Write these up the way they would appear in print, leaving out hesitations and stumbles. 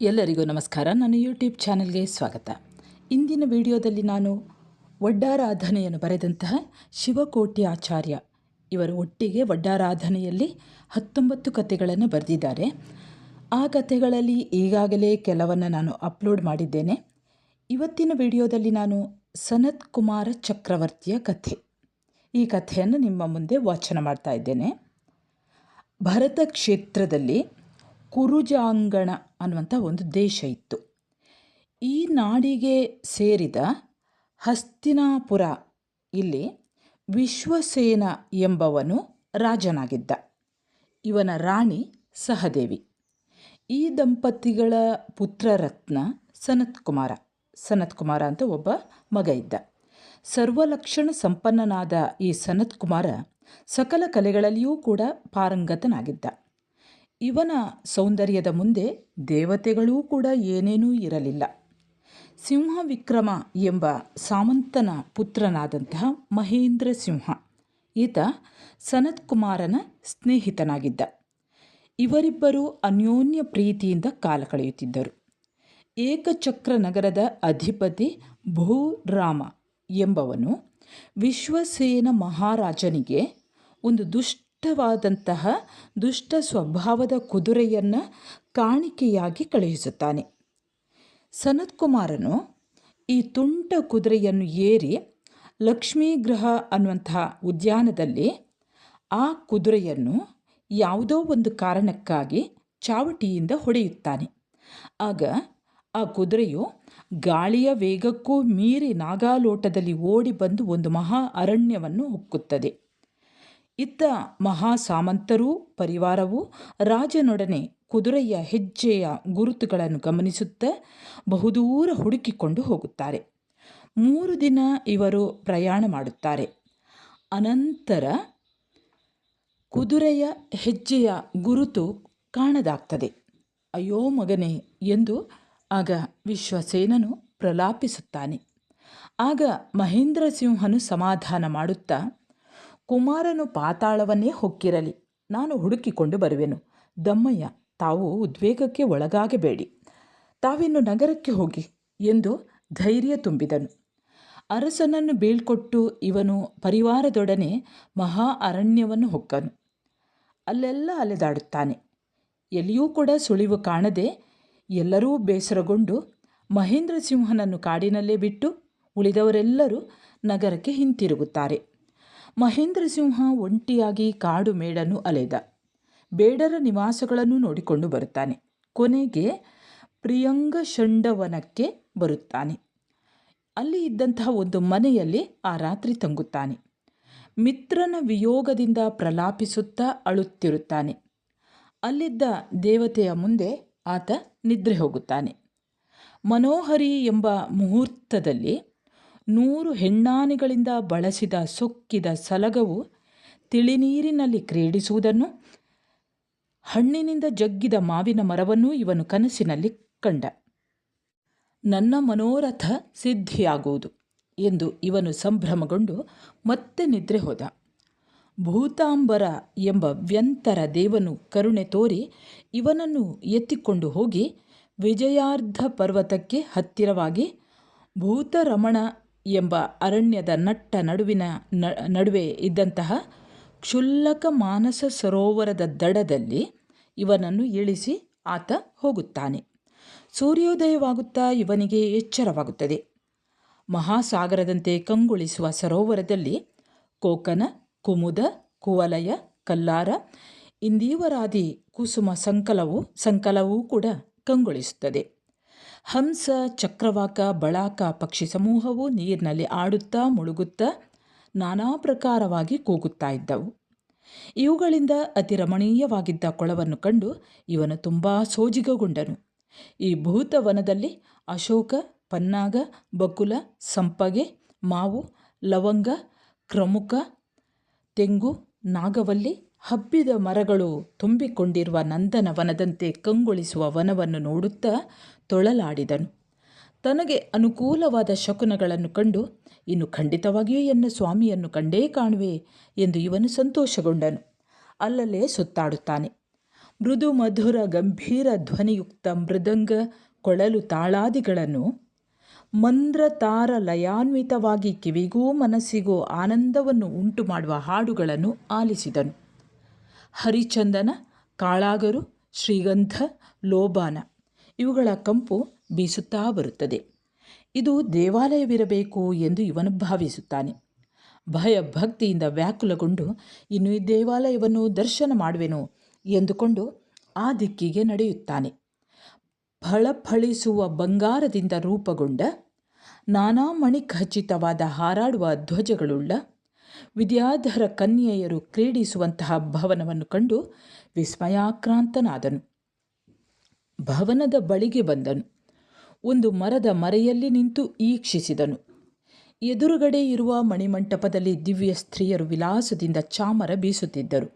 ಎಲ್ಲರಿಗೂ ನಮಸ್ಕಾರ. ನನ್ನ ಯೂಟ್ಯೂಬ್ ಚಾನೆಲ್ಗೆ ಸ್ವಾಗತ. ಇಂದಿನ ವಿಡಿಯೋದಲ್ಲಿ ನಾನು ವಡ್ಡಾರಾಧನೆಯನ್ನು ಬರೆದಂತಹ ಶಿವಕೋಟಿ ಆಚಾರ್ಯ ಇವರು ಒಟ್ಟಿಗೆ ವಡ್ಡಾರಾಧನೆಯಲ್ಲಿ 19 ಕಥೆಗಳನ್ನು ಬರೆದಿದ್ದಾರೆ. ಆ ಕಥೆಗಳಲ್ಲಿ ಈಗಾಗಲೇ ಕೆಲವನ್ನು ನಾನು ಅಪ್ಲೋಡ್ ಮಾಡಿದ್ದೇನೆ. ಇವತ್ತಿನ ವಿಡಿಯೋದಲ್ಲಿ ನಾನು ಸನತ್ ಕುಮಾರ ಚಕ್ರವರ್ತಿಯ ಕಥೆ, ಈ ಕಥೆಯನ್ನು ನಿಮ್ಮ ಮುಂದೆ ವಾಚನ ಮಾಡ್ತಾ ಇದ್ದೇನೆ. ಭರತ ಕ್ಷೇತ್ರದಲ್ಲಿ ಕುರುಜಾಂಗಣ ಅನ್ನುವಂಥ ಒಂದು ದೇಶ ಇತ್ತು. ಈ ನಾಡಿಗೆ ಸೇರಿದ ಹಸ್ತಿನಾಪುರ ಇಲ್ಲಿ ವಿಶ್ವಸೇನ ಎಂಬವನು ರಾಜನಾಗಿದ್ದ. ಇವನ ರಾಣಿ ಸಹದೇವಿ. ಈ ದಂಪತಿಗಳ ಪುತ್ರರತ್ನ ಸನತ್ ಕುಮಾರ ಅಂತ ಒಬ್ಬ ಮಗ ಇದ್ದ. ಸರ್ವಲಕ್ಷಣ ಸಂಪನ್ನನಾದ ಈ ಸನತ್ ಕುಮಾರ ಸಕಲ ಕಲೆಗಳಲ್ಲಿಯೂ ಕೂಡ ಪಾರಂಗತನಾಗಿದ್ದ. ಇವನ ಸೌಂದರ್ಯದ ಮುಂದೆ ದೇವತೆಗಳೂ ಕೂಡ ಏನೇನೂ ಇರಲಿಲ್ಲ. ಸಿಂಹ ವಿಕ್ರಮ ಎಂಬ ಸಾಮಂತನ ಪುತ್ರನಾದಂತಹ ಮಹೇಂದ್ರ ಸಿಂಹ ಈತ ಸನತ್ ಕುಮಾರನ ಸ್ನೇಹಿತನಾಗಿದ್ದ. ಇವರಿಬ್ಬರು ಅನ್ಯೋನ್ಯ ಪ್ರೀತಿಯಿಂದ ಕಾಲ ಕಳೆಯುತ್ತಿದ್ದರು. ಏಕಚಕ್ರ ನಗರದ ಅಧಿಪತಿ ಭೂರಾಮ ಎಂಬವನು ವಿಶ್ವಸೇನ ಮಹಾರಾಜನಿಗೆ ಒಂದು ದುಷ್ಟ ಸ್ವಭಾವದ ಕುದುರೆಯನ್ನು ಕಾಣಿಕೆಯಾಗಿ ಕಳುಹಿಸುತ್ತಾನೆ. ಸನತ್ ಕುಮಾರನು ಈ ತುಂಟ ಕುದುರೆಯನ್ನು ಏರಿ ಲಕ್ಷ್ಮೀಗೃಹ ಅನ್ನುವಂತಹ ಉದ್ಯಾನದಲ್ಲಿ ಆ ಕುದುರೆಯನ್ನು ಯಾವುದೋ ಒಂದು ಕಾರಣಕ್ಕಾಗಿ ಚಾವಟಿಯಿಂದ ಹೊಡೆಯುತ್ತಾನೆ. ಆಗ ಆ ಕುದುರೆಯು ಗಾಳಿಯ ವೇಗಕ್ಕೂ ಮೀರಿ ನಾಗಾಲೋಟದಲ್ಲಿ ಓಡಿ ಬಂದು ಒಂದು ಮಹಾ ಅರಣ್ಯವನ್ನು ಹೊಕ್ಕುತ್ತದೆ. ಇತ್ತ ಮಹಾಸಾಮಂತರೂ ಪರಿವಾರವೂ ರಾಜನೊಡನೆ ಕುದುರೆಯ ಹೆಜ್ಜೆಯ ಗುರುತುಗಳನ್ನು ಗಮನಿಸುತ್ತಾ ಬಹುದೂರ ಹುಡುಕಿಕೊಂಡು ಹೋಗುತ್ತಾರೆ. 3 ದಿನ ಇವರು ಪ್ರಯಾಣ ಮಾಡುತ್ತಾರೆ. ಅನಂತರ ಕುದುರೆಯ ಹೆಜ್ಜೆಯ ಗುರುತು ಕಾಣದಾಗ್ತದೆ. ಅಯ್ಯೋ ಮಗನೇ ಎಂದು ಆಗ ವಿಶ್ವಸೇನನು ಪ್ರಲಾಪಿಸುತ್ತಾನೆ. ಆಗ ಮಹೇಂದ್ರ ಸಿಂಹನು ಸಮಾಧಾನ ಮಾಡುತ್ತಾ, ಕುಮಾರನು ಪಾತಾಳವನ್ನೇ ಹೊಕ್ಕಿರಲಿ, ನಾನು ಹುಡುಕಿಕೊಂಡು ಬರುವೆನು. ದಮ್ಮಯ್ಯ, ತಾವು ಉದ್ವೇಗಕ್ಕೆ ಒಳಗಾಗಬೇಡಿ, ತಾವಿನ್ನು ನಗರಕ್ಕೆ ಹೋಗಿ ಎಂದು ಧೈರ್ಯ ತುಂಬಿದನು. ಅರಸನನ್ನು ಬೀಳ್ಕೊಟ್ಟು ಇವನು ಪರಿವಾರದೊಡನೆ ಮಹಾ ಅರಣ್ಯವನ್ನು ಹೊಕ್ಕನು. ಅಲ್ಲೆಲ್ಲ ಅಲೆದಾಡುತ್ತಾನೆ. ಎಲ್ಲಿಯೂ ಕೂಡ ಸುಳಿವು ಕಾಣದೆ ಎಲ್ಲರೂ ಬೇಸರಗೊಂಡು ಮಹೇಂದ್ರ ಸಿಂಹನನ್ನು ಕಾಡಿನಲ್ಲೇ ಬಿಟ್ಟು ಉಳಿದವರೆಲ್ಲರೂ ನಗರಕ್ಕೆ ಹಿಂತಿರುಗುತ್ತಾರೆ. ಮಹೇಂದ್ರ ಸಿಂಹ ಒಂಟಿಯಾಗಿ ಕಾಡು ಮೇಡನ್ನು ಅಲೆದ. ಬೇಡರ ನಿವಾಸಗಳನ್ನು ನೋಡಿಕೊಂಡು ಬರುತ್ತಾನೆ. ಕೊನೆಗೆ ಪ್ರಿಯಂಗಷಂಡವನಕ್ಕೆ ಬರುತ್ತಾನೆ. ಅಲ್ಲಿ ಇದ್ದಂತಹ ಒಂದು ಮನೆಯಲ್ಲಿ ಆ ರಾತ್ರಿ ತಂಗುತ್ತಾನೆ. ಮಿತ್ರನ ವಿಯೋಗದಿಂದ ಪ್ರಲಾಪಿಸುತ್ತಾ ಅಳುತ್ತಿರುತ್ತಾನೆ. ಅಲ್ಲಿದ್ದ ದೇವತೆಯ ಮುಂದೆ ಆತ ನಿದ್ರೆ ಹೋಗುತ್ತಾನೆ. ಮನೋಹರಿ ಎಂಬ ಮುಹೂರ್ತದಲ್ಲಿ 100 ಹೆಣ್ಣಾನೆಗಳಿಂದ ಬಳಸಿದ ಸೊಕ್ಕಿದ ಸಲಗವು ತಿಳಿನೀರಿನಲ್ಲಿ ಕ್ರೀಡಿಸುವುದನ್ನು, ಹಣ್ಣಿನಿಂದ ಜಗ್ಗಿದ ಮಾವಿನ ಮರವನ್ನೂ ಇವನು ಕನಸಿನಲ್ಲಿ ಕಂಡ. ನನ್ನ ಮನೋರಥ ಸಿದ್ಧಿಯಾಗುವುದು ಎಂದು ಇವನು ಸಂಭ್ರಮಗೊಂಡು ಮತ್ತೆ ನಿದ್ರೆ ಹೋದ. ಭೂತಾಂಬರ ಎಂಬ ವ್ಯಂತರ ದೇವನು ಕರುಣೆ ತೋರಿ ಇವನನ್ನು ಎತ್ತಿಕೊಂಡು ಹೋಗಿ ವಿಜಯಾರ್ಧ ಪರ್ವತಕ್ಕೆ ಹತ್ತಿರವಾಗಿ ಭೂತರಮಣ ಎಂಬ ಅರಣ್ಯದ ನಡುವೆ ಇದ್ದಂತಹ ಕ್ಷುಲ್ಲಕ ಮಾನಸ ಸರೋವರದ ದಡದಲ್ಲಿ ಇವನನ್ನು ಇಳಿಸಿ ಆತ ಹೋಗುತ್ತಾನೆ. ಸೂರ್ಯೋದಯವಾಗುತ್ತಾ ಇವನಿಗೆ ಎಚ್ಚರವಾಗುತ್ತದೆ. ಮಹಾಸಾಗರದಂತೆ ಕಂಗೊಳಿಸುವ ಸರೋವರದಲ್ಲಿ ಕೋಕನ, ಕುಮುದ, ಕುವಲಯ, ಕಲ್ಲಾರ, ಇಂದೀವರಾದಿ ಕುಸುಮ ಸಂಕಲವೂ ಕೂಡ ಕಂಗೊಳಿಸುತ್ತದೆ. ಹಂಸ, ಚಕ್ರವಾಕ, ಬಳಾಕ ಪಕ್ಷಿ ಸಮೂಹವು ನೀರಿನಲ್ಲಿ ಆಡುತ್ತಾ ಮುಳುಗುತ್ತಾ ನಾನಾ ಪ್ರಕಾರವಾಗಿ ಕೂಗುತ್ತಾ ಇದ್ದವು. ಇವುಗಳಿಂದ ಅತಿ ರಮಣೀಯವಾಗಿದ್ದ ಕೊಳವನ್ನು ಕಂಡು ಇವನು ತುಂಬ ಸೋಜಿಗಗೊಂಡನು. ಈ ಭೂತವನದಲ್ಲಿ ಅಶೋಕ, ಪನ್ನಾಗ, ಬಕುಲ, ಸಂಪಗೆ, ಮಾವು, ಲವಂಗ, ಕ್ರಮುಕ, ತೆಂಗು, ನಾಗವಲ್ಲಿ, ಹಬ್ಬಿದ ಮರಗಳು ತುಂಬಿಕೊಂಡಿರುವ ನಂದನವನದಂತೆ ಕಂಗೊಳಿಸುವ ವನವನ್ನು ನೋಡುತ್ತಾ ತೊಳಲಾಡಿದನು. ತನಗೆ ಅನುಕೂಲವಾದ ಶಕುನಗಳನ್ನು ಕಂಡು ಇನ್ನು ಖಂಡಿತವಾಗಿಯೂ ಎನ್ನ ಸ್ವಾಮಿಯನ್ನು ಕಂಡೇ ಕಾಣುವೆ ಎಂದು ಇವನು ಸಂತೋಷಗೊಂಡನು. ಅಲ್ಲಲ್ಲೇ ಸುತ್ತಾಡುತ್ತಾನೆ. ಮೃದು ಮಧುರ ಗಂಭೀರ ಧ್ವನಿಯುಕ್ತ ಮೃದಂಗ ಕೊಳಲು ತಾಳಾದಿಗಳನ್ನು ಮಂದ್ರ ತಾರ ಲಯಾನ್ವಿತವಾಗಿ ಕಿವಿಗೂ ಮನಸ್ಸಿಗೂ ಆನಂದವನ್ನು ಉಂಟು ಮಾಡುವ ಹಾಡುಗಳನ್ನು ಆಲಿಸಿದನು. ಹರಿಚಂದನ, ಕಾಳಾಗರು, ಶ್ರೀಗಂಧ, ಲೋಬಾನ ಇವುಗಳ ಕಂಪು ಬೀಸುತ್ತಾ ಬರುತ್ತದೆ. ಇದು ದೇವಾಲಯವಿರಬೇಕು ಎಂದು ಇವನು ಭಾವಿಸುತ್ತಾನೆ. ಭಯ ಭಕ್ತಿಯಿಂದ ವ್ಯಾಕುಲಗೊಂಡು ಇನ್ನು ಈ ದೇವಾಲಯವನ್ನು ದರ್ಶನ ಮಾಡುವೆನು ಎಂದುಕೊಂಡು ಆ ದಿಕ್ಕಿಗೆ ನಡೆಯುತ್ತಾನೆ. ಫಳಫಳಿಸುವ ಬಂಗಾರದಿಂದ ರೂಪುಗೊಂಡ ನಾನಾ ಮಣಿಖಚಿತವಾದ ಹಾರಾಡುವ ಧ್ವಜಗಳುಳ್ಳ ವಿದ್ಯಾಧರ ಕನ್ಯೆಯರು ಕ್ರೀಡಿಸುವಂತಹ ಭವನವನ್ನು ಕಂಡು ವಿಸ್ಮಯಾಕ್ರಾಂತನಾದನು. ಭವನದ ಬಳಿಗೆ ಬಂದನು. ಒಂದು ಮರದ ಮರೆಯಲ್ಲಿ ನಿಂತು ಈಕ್ಷಿಸಿದನು. ಎದುರುಗಡೆ ಇರುವ ಮಣಿಮಂಟಪದಲ್ಲಿ ದಿವ್ಯ ಸ್ತ್ರೀಯರು ವಿಲಾಸದಿಂದ ಚಾಮರ ಬೀಸುತ್ತಿದ್ದರು.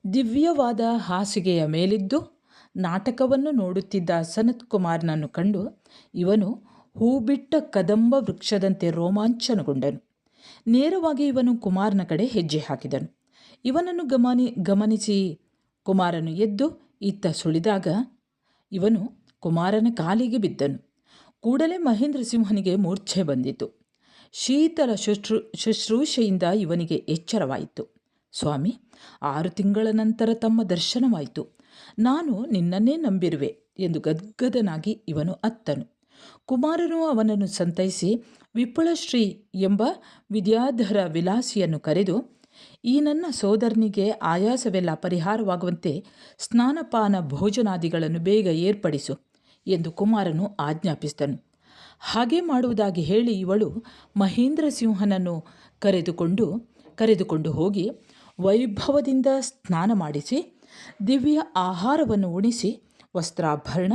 ದಿವ್ಯವಾದ ಹಾಸಿಗೆಯ ಮೇಲಿದ್ದು ನಾಟಕವನ್ನು ನೋಡುತ್ತಿದ್ದ ಸನತ್ ಕುಮಾರನನ್ನು ಕಂಡು ಇವನು ಹೂಬಿಟ್ಟ ಕದಂಬ ವೃಕ್ಷದಂತೆ ರೋಮಾಂಚನಗೊಂಡನು. ನೇರವಾಗಿ ಇವನು ಕುಮಾರನ ಕಡೆ ಹೆಜ್ಜೆ ಹಾಕಿದನು. ಇವನನ್ನು ಗಮನಿಸಿ ಕುಮಾರನು ಎದ್ದು ಇತ್ತ ಸುಳಿದಾಗ ಇವನು ಕುಮಾರನ ಕಾಲಿಗೆ ಬಿದ್ದನು. ಕೂಡಲೇ ಮಹೇಂದ್ರ ಸಿಂಹನಿಗೆ ಮೂರ್ಛೆ ಬಂದಿತು. ಶೀತಲ ಶುಶ್ರೂಷೆಯಿಂದ ಇವನಿಗೆ ಎಚ್ಚರವಾಯಿತು. ಸ್ವಾಮಿ, 6 ತಿಂಗಳ ನಂತರ ತಮ್ಮ ದರ್ಶನವಾಯಿತು. ನಾನು ನಿನ್ನನ್ನೇ ನಂಬಿರುವೆ ಎಂದು ಗದ್ಗದನಾಗಿ ಇವನು ಅತ್ತನು. ಕುಮಾರನು ಅವನನ್ನು ಸಂತೈಸಿ ವಿಪುಲಶ್ರೀ ಎಂಬ ವಿದ್ಯಾಧರ ವಿಲಾಸಿಯನ್ನು ಕರೆದು, ಈ ನನ್ನ ಸೋದರನಿಗೆ ಆಯಾಸವೆಲ್ಲ ಪರಿಹಾರವಾಗುವಂತೆ ಸ್ನಾನಪಾನ ಭೋಜನಾದಿಗಳನ್ನು ಬೇಗ ಏರ್ಪಡಿಸು ಎಂದು ಕುಮಾರನು ಆಜ್ಞಾಪಿಸಿದನು. ಹಾಗೆ ಮಾಡುವುದಾಗಿ ಹೇಳಿ ಇವಳು ಮಹೇಂದ್ರ ಸಿಂಹನನ್ನು ಕರೆದುಕೊಂಡು ಹೋಗಿ ವೈಭವದಿಂದ ಸ್ನಾನ ಮಾಡಿಸಿ ದಿವ್ಯ ಆಹಾರವನ್ನು ಉಣಿಸಿ ವಸ್ತ್ರಾಭರಣ,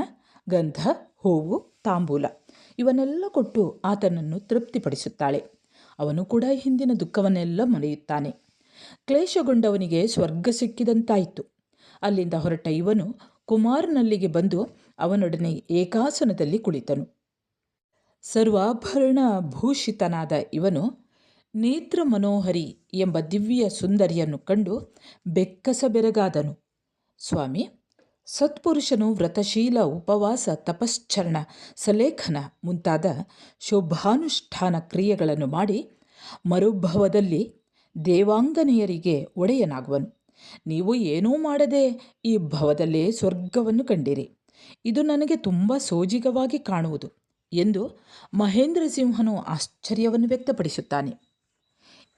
ಗಂಧ, ಹೂವು, ತಾಂಬೂಲ ಇವನ್ನೆಲ್ಲ ಕೊಟ್ಟು ಆತನನ್ನು ತೃಪ್ತಿಪಡಿಸುತ್ತಾಳೆ. ಅವನು ಕೂಡ ಹಿಂದಿನ ದುಃಖವನ್ನೆಲ್ಲ ಮರೆಯುತ್ತಾನೆ. ಕ್ಲೇಶಗೊಂಡವನಿಗೆ ಸ್ವರ್ಗ ಸಿಕ್ಕಿದಂತಾಯಿತು. ಅಲ್ಲಿಂದ ಹೊರಟ ಇವನು ಕುಮಾರನಲ್ಲಿಗೆ ಬಂದು ಅವನೊಡನೆ ಏಕಾಸನದಲ್ಲಿ ಕುಳಿತನು. ಸರ್ವಾಭರಣ ಭೂಷಿತನಾದ ಇವನು ನೇತ್ರ ಮನೋಹರಿ ಎಂಬ ದಿವ್ಯ ಸುಂದರಿಯನ್ನು ಕಂಡು ಬೆಕ್ಕಸ ಬೆರಗಾದನು. ಸ್ವಾಮಿ, ಸತ್ಪುರುಷನು ವ್ರತಶೀಲ, ಉಪವಾಸ, ತಪಶ್ಚರಣ, ಸಲೇಖನ ಮುಂತಾದ ಶೋಭಾನುಷ್ಠಾನ ಕ್ರಿಯೆಗಳನ್ನು ಮಾಡಿ ಮರುಭವದಲ್ಲಿ ದೇವಾಂಗನೆಯರಿಗೆ ಒಡೆಯನಾಗುವನು. ನೀವು ಏನೂ ಮಾಡದೆ ಈ ಭವದಲ್ಲೇ ಸ್ವರ್ಗವನ್ನು ಕಂಡಿರಿ. ಇದು ನನಗೆ ತುಂಬ ಸೋಜಿಗವಾಗಿ ಕಾಣುವುದು ಎಂದು ಮಹೇಂದ್ರ ಸಿಂಹನು ಆಶ್ಚರ್ಯವನ್ನು ವ್ಯಕ್ತಪಡಿಸುತ್ತಾನೆ.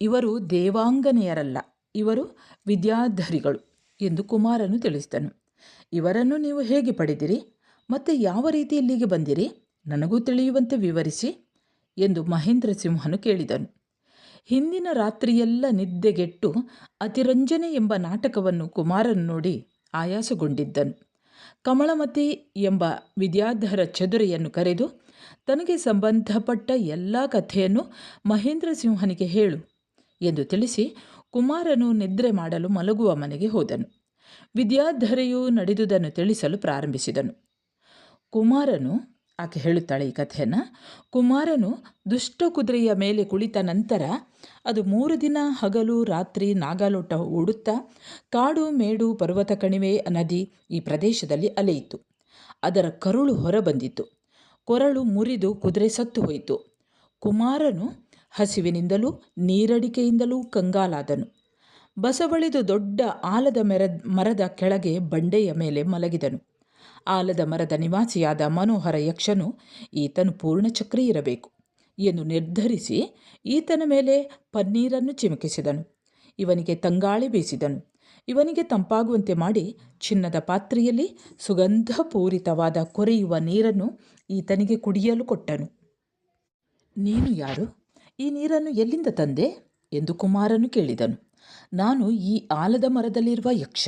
ಇವರು ದೇವಾಂಗನೆಯರಲ್ಲ, ಇವರು ವಿದ್ಯಾಧರಿಗಳು ಎಂದು ಕುಮಾರನು ತಿಳಿಸಿದನು. ಇವರನ್ನು ನೀವು ಹೇಗೆ ಪಡೆದಿರಿ ಮತ್ತು ಯಾವ ರೀತಿ ಇಲ್ಲಿಗೆ ಬಂದಿರಿ? ನನಗೂ ತಿಳಿಯುವಂತೆ ವಿವರಿಸಿ ಎಂದು ಮಹೇಂದ್ರ ಸಿಂಹನು ಕೇಳಿದನು. ಹಿಂದಿನ ರಾತ್ರಿಯೆಲ್ಲ ನಿದ್ದೆಗೆಟ್ಟು ಅತಿರಂಜನೆ ಎಂಬ ನಾಟಕವನ್ನು ಕುಮಾರನು ನೋಡಿ ಆಯಾಸಗೊಂಡಿದ್ದನು. ಕಮಲಮತಿ ಎಂಬ ವಿದ್ಯಾಧರ ಚದುರೆಯನ್ನು ಕರೆದು ತನಗೆ ಸಂಬಂಧಪಟ್ಟ ಎಲ್ಲ ಕಥೆಯನ್ನು ಮಹೇಂದ್ರ ಸಿಂಹನಿಗೆ ಹೇಳು ಎಂದು ತಿಳಿಸಿ ಕುಮಾರನು ನಿದ್ರೆ ಮಾಡಲು ಮಲಗುವ ಮನೆಗೆ ಹೋದನು. ವಿದ್ಯಾಧರೆಯು ನಡೆದುದನ್ನು ತಿಳಿಸಲು ಪ್ರಾರಂಭಿಸಿದನು. ಆಕೆ ಹೇಳುತ್ತಾಳೆ ಈ ಕಥೆಯನ್ನು. ಕುಮಾರನು ದುಷ್ಟ ಕುದುರೆಯ ಮೇಲೆ ಕುಳಿತ ನಂತರ ಅದು 3 ದಿನ ಹಗಲು ರಾತ್ರಿ ನಾಗಾಲೋಟ ಓಡುತ್ತಾ ಕಾಡು, ಮೇಡು, ಪರ್ವತ, ಕಣಿವೆ, ನದಿ ಈ ಪ್ರದೇಶದಲ್ಲಿ ಅಲೆಯಿತು. ಅದರ ಕರುಳು ಹೊರಬಂದಿತು. ಕೊರಳು ಮುರಿದು ಕುದುರೆ ಸತ್ತು ಹೋಯಿತು. ಕುಮಾರನು ಹಸಿವಿನಿಂದಲೂ ನೀರಡಿಕೆಯಿಂದಲೂ ಕಂಗಾಲಾದನು. ಬಸವಳಿದು ದೊಡ್ಡ ಆಲದ ಮರದ ಕೆಳಗೆ ಬಂಡೆಯ ಮೇಲೆ ಮಲಗಿದನು. ಆಲದ ಮರದ ನಿವಾಸಿಯಾದ ಮನೋಹರ ಯಕ್ಷನು ಈತನು ಪೂರ್ಣಚಕ್ರಿ ಇರಬೇಕು ಎಂದು ನಿರ್ಧರಿಸಿ ಈತನ ಮೇಲೆ ಪನ್ನೀರನ್ನು ಚಿಮುಕಿಸಿದನು. ಇವನಿಗೆ ತಂಗಾಳಿ ಬೀಸಿದನು. ಇವನಿಗೆ ತಂಪಾಗುವಂತೆ ಮಾಡಿ ಚಿನ್ನದ ಪಾತ್ರೆಯಲ್ಲಿ ಸುಗಂಧಪೂರಿತವಾದ ಕೊರೆಯುವ ನೀರನ್ನು ಈತನಿಗೆ ಕುಡಿಯಲು ಕೊಟ್ಟನು. ನೀನು ಯಾರು? ಈ ನೀರನ್ನು ಎಲ್ಲಿಂದ ತಂದೆ ಎಂದು ಕುಮಾರನು ಕೇಳಿದನು. ನಾನು ಈ ಆಲದ ಮರದಲ್ಲಿರುವ ಯಕ್ಷ.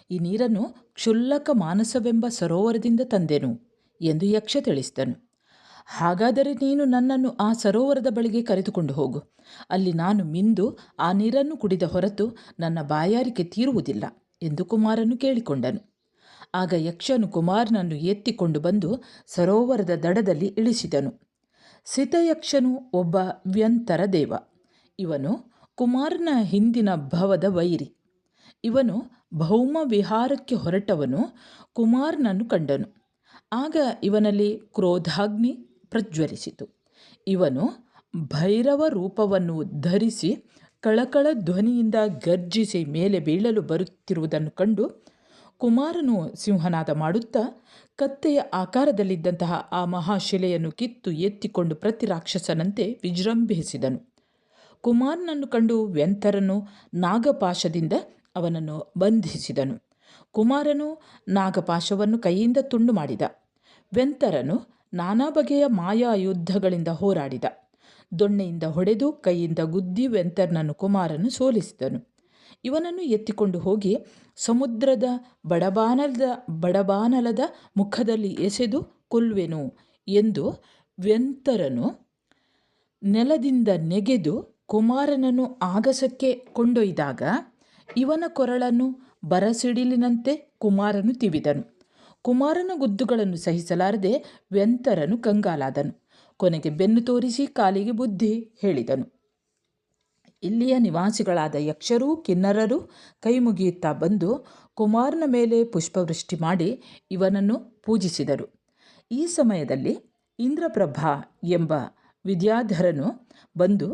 ಈ ನೀರನ್ನು ಕ್ಷುಲ್ಲಕ ಮಾನಸವೆಂಬ ಸರೋವರದಿಂದ ತಂದೆನು ಎಂದು ಯಕ್ಷ ತಿಳಿಸಿದನು. ಹಾಗಾದರೆ ನೀನು ನನ್ನನ್ನು ಆ ಸರೋವರದ ಬಳಿಗೆ ಕರೆದುಕೊಂಡು ಹೋಗು. ಅಲ್ಲಿ ನಾನು ಮಿಂದು ಆ ನೀರನ್ನು ಕುಡಿದ ಹೊರತು ನನ್ನ ಬಾಯಾರಿಕೆ ತೀರುವುದಿಲ್ಲ ಎಂದು ಕುಮಾರನು ಕೇಳಿಕೊಂಡನು. ಆಗ ಯಕ್ಷನು ಕುಮಾರನನ್ನು ಎತ್ತಿಕೊಂಡು ಬಂದು ಸರೋವರದ ದಡದಲ್ಲಿ ಇಳಿಸಿದನು. ಸಿತಯಕ್ಷನು ಒಬ್ಬ ವ್ಯಂತರ ದೇವ. ಇವನು ಕುಮಾರನ ಹಿಂದಿನ ಭವದ ವೈರಿ. ಇವನು ಭೌಮ ವಿಹಾರಕ್ಕೆ ಹೊರಟವನು ಕುಮಾರನನ್ನು ಕಂಡನು. ಆಗ ಇವನಲ್ಲಿ ಕ್ರೋಧಾಗ್ನಿ ಪ್ರಜ್ವಲಿಸಿತು. ಇವನು ಭೈರವ ರೂಪವನ್ನು ಧರಿಸಿ ಕಳಕಳ ಧ್ವನಿಯಿಂದ ಗರ್ಜಿಸಿ ಮೇಲೆ ಬೀಳಲು ಬರುತ್ತಿರುವುದನ್ನು ಕಂಡು ಕುಮಾರನು ಸಿಂಹನಾದ ಮಾಡುತ್ತಾ ಕತ್ತೆಯ ಆಕಾರದಲ್ಲಿದ್ದಂತಹ ಆ ಮಹಾಶಿಲೆಯನ್ನು ಕಿತ್ತು ಎತ್ತಿಕೊಂಡು ಪ್ರತಿ ರಾಕ್ಷಸನಂತೆ ವಿಜೃಂಭಿಸಿದನು. ಕುಮಾರನನ್ನು ಕಂಡು ವ್ಯಂತರನು ನಾಗಪಾಶದಿಂದ ಅವನನ್ನು ಬಂಧಿಸಿದನು. ಕುಮಾರನು ನಾಗಪಾಶವನ್ನು ಕೈಯಿಂದ ತುಂಡು ಮಾಡಿದ. ವ್ಯಂತರನು ನಾನಾ ಬಗೆಯ ಮಾಯಾ ಯುದ್ಧಗಳಿಂದ ಹೋರಾಡಿದ. ದೊಣ್ಣೆಯಿಂದ ಹೊಡೆದು ಕೈಯಿಂದ ಗುದ್ದಿ ವ್ಯಂತರನನ್ನು ಕುಮಾರನು ಸೋಲಿಸಿದನು. ಇವನನ್ನು ಎತ್ತಿಕೊಂಡು ಹೋಗಿ ಸಮುದ್ರದ ಬಡಬಾನಲದ ಮುಖದಲ್ಲಿ ಎಸೆದು ಕೊಲ್ಲುವೆನು ಎಂದು ವ್ಯಂತರನು ನೆಲದಿಂದ ನೆಗೆದು ಕುಮಾರನನ್ನು ಆಗಸಕ್ಕೆ ಕೊಂಡೊಯ್ದಾಗ ಇವನ ಕೊರಳನ್ನು ಬರಸಿಡಿಲಿನಂತೆ ಕುಮಾರನು ತಿವಿದನು. ಕುಮಾರನ ಗುದ್ದುಗಳನ್ನು ಸಹಿಸಲಾರದೆ ವ್ಯಂತರನು ಕಂಗಾಲಾದನು. ಕೊನೆಗೆ ಬೆನ್ನು ತೋರಿಸಿ ಕಾಲಿಗೆ ಬುದ್ಧಿ ಹೇಳಿದನು. ಇಲ್ಲಿಯ ನಿವಾಸಿಗಳಾದ ಯಕ್ಷರೂ ಕಿನ್ನರರೂ ಕೈ ಮುಗಿಯುತ್ತಾ ಬಂದು ಕುಮಾರನ ಮೇಲೆ ಪುಷ್ಪವೃಷ್ಟಿ ಮಾಡಿ ಇವನನ್ನು ಪೂಜಿಸಿದರು. ಈ ಸಮಯದಲ್ಲಿ ಇಂದ್ರಪ್ರಭ ಎಂಬ ವಿದ್ಯಾಧರನು ಬಂದು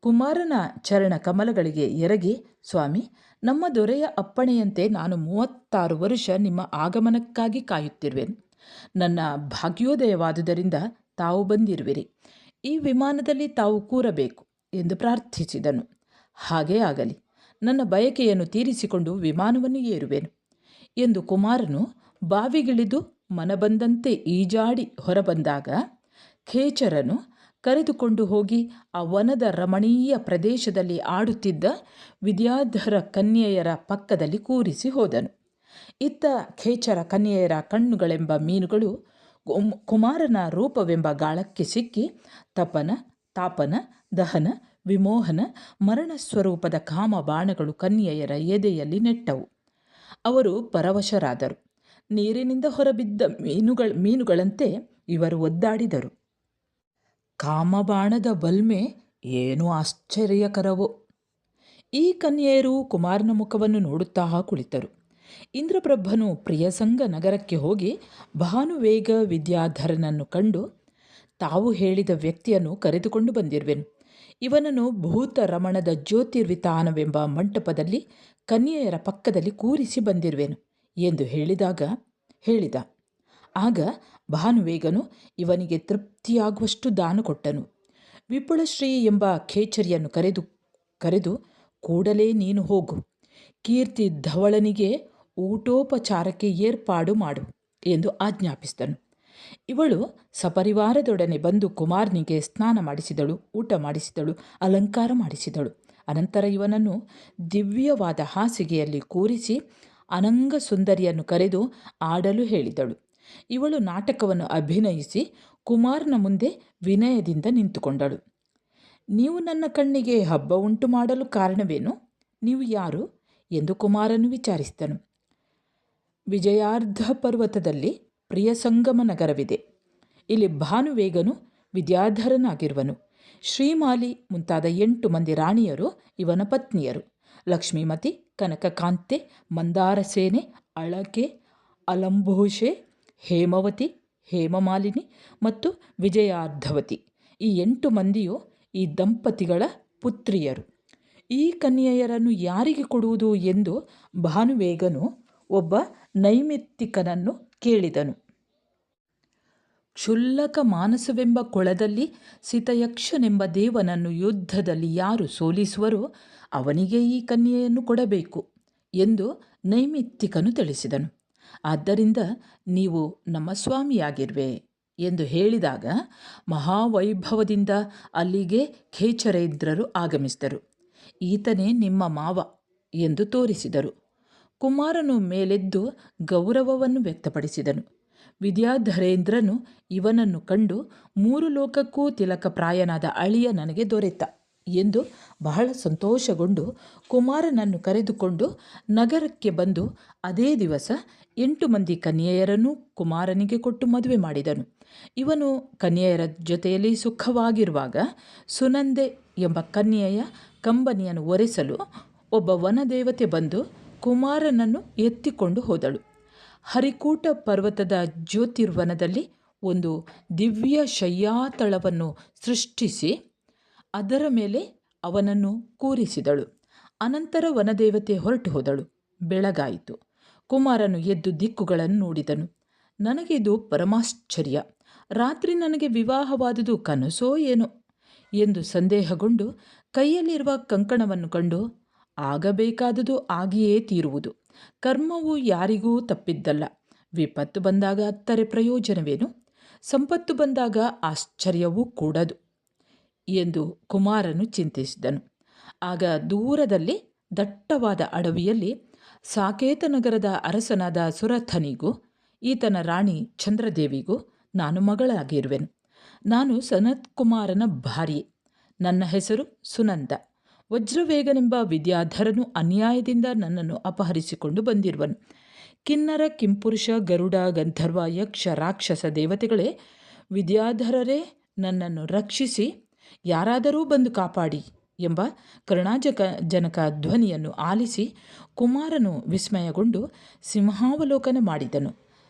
ಕುಮಾರನ ಚರಣ ಕಮಲಗಳಿಗೆ ಎರಗಿ, ಸ್ವಾಮಿ, ನಮ್ಮ ದೊರೆಯ ಅಪ್ಪಣೆಯಂತೆ ನಾನು 36 ವರ್ಷ ನಿಮ್ಮ ಆಗಮನಕ್ಕಾಗಿ ಕಾಯುತ್ತಿರುವೆನು. ನನ್ನ ಭಾಗ್ಯೋದಯವಾದುದರಿಂದ ತಾವು ಬಂದಿರುವಿರಿ. ಈ ವಿಮಾನದಲ್ಲಿ ತಾವು ಕೂರಬೇಕು ಎಂದು ಪ್ರಾರ್ಥಿಸಿದನು. ಹಾಗೇ ಆಗಲಿ, ನನ್ನ ಬಯಕೆಯನ್ನು ತೀರಿಸಿಕೊಂಡು ವಿಮಾನವನ್ನು ಏರುವೆನು ಎಂದು ಕುಮಾರನು ಬಾವಿಗಿಳಿದು ಮನಬಂದಂತೆ ಈಜಾಡಿ ಹೊರಬಂದಾಗ ಖೇಚರನು ಕರೆದುಕೊಂಡು ಹೋಗಿ ಆ ವನದ ರಮಣೀಯ ಪ್ರದೇಶದಲ್ಲಿ ಆಡುತ್ತಿದ್ದ ವಿದ್ಯಾಧರ ಕನ್ಯೆಯರ ಪಕ್ಕದಲ್ಲಿ ಕೂರಿಸಿ ಹೋದನು. ಇತ್ತ ಖೇಚರ ಕನ್ಯೆಯರ ಕಣ್ಣುಗಳೆಂಬ ಮೀನುಗಳು ಕುಮಾರನ ರೂಪವೆಂಬ ಗಾಳಕ್ಕೆ ಸಿಕ್ಕಿ ತಪನ, ತಾಪನ, ದಹನ, ವಿಮೋಹನ, ಮರಣ ಸ್ವರೂಪದ ಕಾಮ ಬಾಣಗಳು ಕನ್ಯೆಯರ ಎದೆಯಲ್ಲಿ ನೆಟ್ಟವು. ಅವರು ಪರವಶರಾದರು. ನೀರಿನಿಂದ ಹೊರಬಿದ್ದ ಮೀನುಗಳಂತೆ ಇವರು ಒದ್ದಾಡಿದರು. ಕಾಮಬಾಣದ ಬಲ್ಮೆ ಏನೂ ಆಶ್ಚರ್ಯಕರವೋ. ಈ ಕನ್ಯೆಯರು ಕುಮಾರನ ಮುಖವನ್ನು ನೋಡುತ್ತಾ ಕುಳಿತರು. ಇಂದ್ರಪ್ರಭನು ಪ್ರಿಯಸಂಗ ನಗರಕ್ಕೆ ಹೋಗಿ ಭಾನುವೇಗ ವಿದ್ಯಾಧರನನ್ನು ಕಂಡು, ತಾವು ಹೇಳಿದ ವ್ಯಕ್ತಿಯನ್ನು ಕರೆದುಕೊಂಡು ಬಂದಿರುವೆನು. ಇವನನ್ನು ಭೂತ ರಮಣದ ಜ್ಯೋತಿರ್ವಿತಾನವೆಂಬ ಮಂಟಪದಲ್ಲಿ ಕನ್ಯೆಯರ ಪಕ್ಕದಲ್ಲಿ ಕೂರಿಸಿ ಬಂದಿರುವೆನು ಎಂದು ಹೇಳಿದ. ಆಗ ಭಾನುವೇಗನು ಇವನಿಗೆ ತೃಪ್ತಿಯಾಗುವಷ್ಟು ದಾನ ಕೊಟ್ಟನು. ವಿಪುಲಶ್ರೀ ಎಂಬ ಖೇಚರಿಯನ್ನು ಕರೆದು ಕೂಡಲೇ ನೀನು ಹೋಗು, ಕೀರ್ತಿ ಧವಳನಿಗೆ ಊಟೋಪಚಾರಕ್ಕೆ ಏರ್ಪಾಡು ಮಾಡು ಎಂದು ಆಜ್ಞಾಪಿಸಿದನು. ಇವಳು ಸಪರಿವಾರದೊಡನೆ ಬಂದು ಕುಮಾರನಿಗೆ ಸ್ನಾನ ಮಾಡಿಸಿದಳು, ಊಟ ಮಾಡಿಸಿದಳು, ಅಲಂಕಾರ ಮಾಡಿಸಿದಳು. ಅನಂತರ ಇವನನ್ನು ದಿವ್ಯವಾದ ಹಾಸಿಗೆಯಲ್ಲಿ ಕೂರಿಸಿ ಅನಂಗ ಸುಂದರಿಯನ್ನು ಕರೆದು ಆಡಲು ಹೇಳಿದಳು. ಇವಳು ನಾಟಕವನ್ನು ಅಭಿನಯಿಸಿ ಕುಮಾರನ ಮುಂದೆ ವಿನಯದಿಂದ ನಿಂತುಕೊಂಡಳು. ನೀವು ನನ್ನ ಕಣ್ಣಿಗೆ ಹಬ್ಬ ಉಂಟು ಮಾಡಲು ಕಾರಣವೇನು? ನೀವು ಯಾರು ಎಂದು ಕುಮಾರನು ವಿಚಾರಿಸಿದನು. ವಿಜಯಾರ್ಧ ಪರ್ವತದಲ್ಲಿ ಪ್ರಿಯಸಂಗಮ ನಗರವಿದೆ. ಇಲ್ಲಿ ಭಾನುವೇಗನು ವಿದ್ಯಾಧರನಾಗಿರುವನು. ಶ್ರೀಮಾಲಿ ಮುಂತಾದ 8 ಮಂದಿ ರಾಣಿಯರು ಇವನ ಪತ್ನಿಯರು. ಲಕ್ಷ್ಮೀಮತಿ, ಕನಕಕಾಂತೆ, ಮಂದಾರಸೇನೆ, ಅಳಕೆ, ಅಲಂಭೋಷೆ, ಹೇಮವತಿ, ಹೇಮಮಾಲಿನಿ ಮತ್ತು ವಿಜಯಾರ್ಧವತಿ ಈ 8 ಮಂದಿಯು ಈ ದಂಪತಿಗಳ ಪುತ್ರಿಯರು. ಈ ಕನ್ಯೆಯರನ್ನು ಯಾರಿಗೆ ಕೊಡುವುದು ಎಂದು ಭಾನುವೇಗನು ಒಬ್ಬ ನೈಮಿತ್ತಿಕನನ್ನು ಕೇಳಿದನು. ಕ್ಷುಲ್ಲಕ ಮಾನಸವೆಂಬ ಕೊಳದಲ್ಲಿ ಸಿತಯಕ್ಷನೆಂಬ ದೇವನನ್ನು ಯುದ್ಧದಲ್ಲಿ ಯಾರು ಸೋಲಿಸುವರೋ ಅವನಿಗೆ ಈ ಕನ್ಯೆಯನ್ನು ಕೊಡಬೇಕು ಎಂದು ನೈಮಿತ್ತಿಕನು ತಿಳಿಸಿದನು. ಆದ್ದರಿಂದ ನೀವು ನಮ್ಮ ಸ್ವಾಮಿಯಾಗಿರುವೆ ಎಂದು ಹೇಳಿದಾಗ ಮಹಾವೈಭವದಿಂದ ಅಲ್ಲಿಗೆ ಖೇಚರೇಂದ್ರರು ಆಗಮಿಸಿದರು. ಈತನೇ ನಿಮ್ಮ ಮಾವ ಎಂದು ತೋರಿಸಿದರು. ಕುಮಾರನು ಮೇಲೆದ್ದು ಗೌರವವನ್ನು ವ್ಯಕ್ತಪಡಿಸಿದನು. ವಿದ್ಯಾಧರೇಂದ್ರನು ಇವನನ್ನು ಕಂಡು 3 ಲೋಕಕ್ಕೂ ತಿಲಕಪ್ರಾಯನಾದ ಅಳಿಯ ನನಗೆ ದೊರೆತ ಎಂದು ಬಹಳ ಸಂತೋಷಗೊಂಡು ಕುಮಾರನನ್ನು ಕರೆದುಕೊಂಡು ನಗರಕ್ಕೆ ಬಂದು ಅದೇ ದಿವಸ 8 ಮಂದಿ ಕನ್ಯೆಯರನ್ನು ಕುಮಾರನಿಗೆ ಕೊಟ್ಟು ಮದುವೆ ಮಾಡಿದನು. ಇವನು ಕನ್ಯೆಯರ ಜೊತೆಯಲ್ಲಿ ಸುಖವಾಗಿರುವಾಗ ಸುನಂದೆ ಎಂಬ ಕನ್ಯೆಯ ಕಂಬನಿಯನ್ನು ಒರೆಸಲು ಒಬ್ಬ ವನದೇವತೆ ಬಂದು ಕುಮಾರನನ್ನು ಎತ್ತಿಕೊಂಡು ಹೋದಳು. ಹರಿಕೂಟ ಪರ್ವತದ ಜ್ಯೋತಿರ್ವನದಲ್ಲಿ ಒಂದು ದಿವ್ಯ ಶಯ್ಯಾತಳವನ್ನು ಸೃಷ್ಟಿಸಿ ಅದರ ಮೇಲೆ ಅವನನ್ನು ಕೂರಿಸಿದಳು. ಅನಂತರ ವನದೇವತೆ ಹೊರಟು ಹೋದಳು. ಬೆಳಗಾಯಿತು. ಕುಮಾರನು ಎದ್ದು ದಿಕ್ಕುಗಳನ್ನು ನೋಡಿದನು. ನನಗಿದು ಪರಮಾಶ್ಚರ್ಯ. ರಾತ್ರಿ ನನಗೆ ವಿವಾಹವಾದುದು ಕನಸೋ ಏನೋ ಎಂದು ಸಂದೇಹಗೊಂಡು ಕೈಯಲ್ಲಿರುವ ಕಂಕಣವನ್ನು ಕಂಡು, ಆಗಬೇಕಾದುದು ಆಗಿಯೇ ತೀರುವುದು. ಕರ್ಮವು ಯಾರಿಗೂ ತಪ್ಪಿದ್ದಲ್ಲ. ವಿಪತ್ತು ಬಂದಾಗ ಅತ್ತರೆ ಪ್ರಯೋಜನವೇನು? ಸಂಪತ್ತು ಬಂದಾಗ ಆಶ್ಚರ್ಯವೂ ಕೂಡದು ಎಂದು ಕುಮಾರನು ಚಿಂತಿಸಿದನು. ಆಗ ದೂರದಲ್ಲಿ ದಟ್ಟವಾದ ಅಡವಿಯಲ್ಲಿ ಸಾಕೇತ ನಗರದ ಅರಸನಾದ ಸುರಥನಿಗೂ ಈತನ ರಾಣಿ ಚಂದ್ರದೇವಿಗೂ ನಾನು ಮಗಳಾಗಿರುವೆನು. ನಾನು ಸನತ್ಕುಮಾರನ ಭಾರ್ಯೆ. ನನ್ನ ಹೆಸರು ಸುನಂದ. ವಜ್ರವೇಗನೆಂಬ ವಿದ್ಯಾಧರನು ಅನ್ಯಾಯದಿಂದ ನನ್ನನ್ನು ಅಪಹರಿಸಿಕೊಂಡು ಬಂದಿರುವನು. ಕಿನ್ನರ, ಕಿಂಪುರುಷ, ಗರುಡ, ಗಂಧರ್ವ, ಯಕ್ಷ, ರಾಕ್ಷಸ ದೇವತೆಗಳೇ, ವಿದ್ಯಾಧರರೇ ನನ್ನನ್ನು ರಕ್ಷಿಸಿ, ಯಾರಾದರೂ ಬಂದು ಕಾಪಾಡಿ ಎಂಬ ಕರುಣಾಜನಕ ಧ್ವನಿಯನ್ನು ಆಲಿಸಿ ಕುಮಾರನು ವಿಸ್ಮಯಗೊಂಡು ಸಿಂಹಾವಲೋಕನ ಮಾಡಿದನು.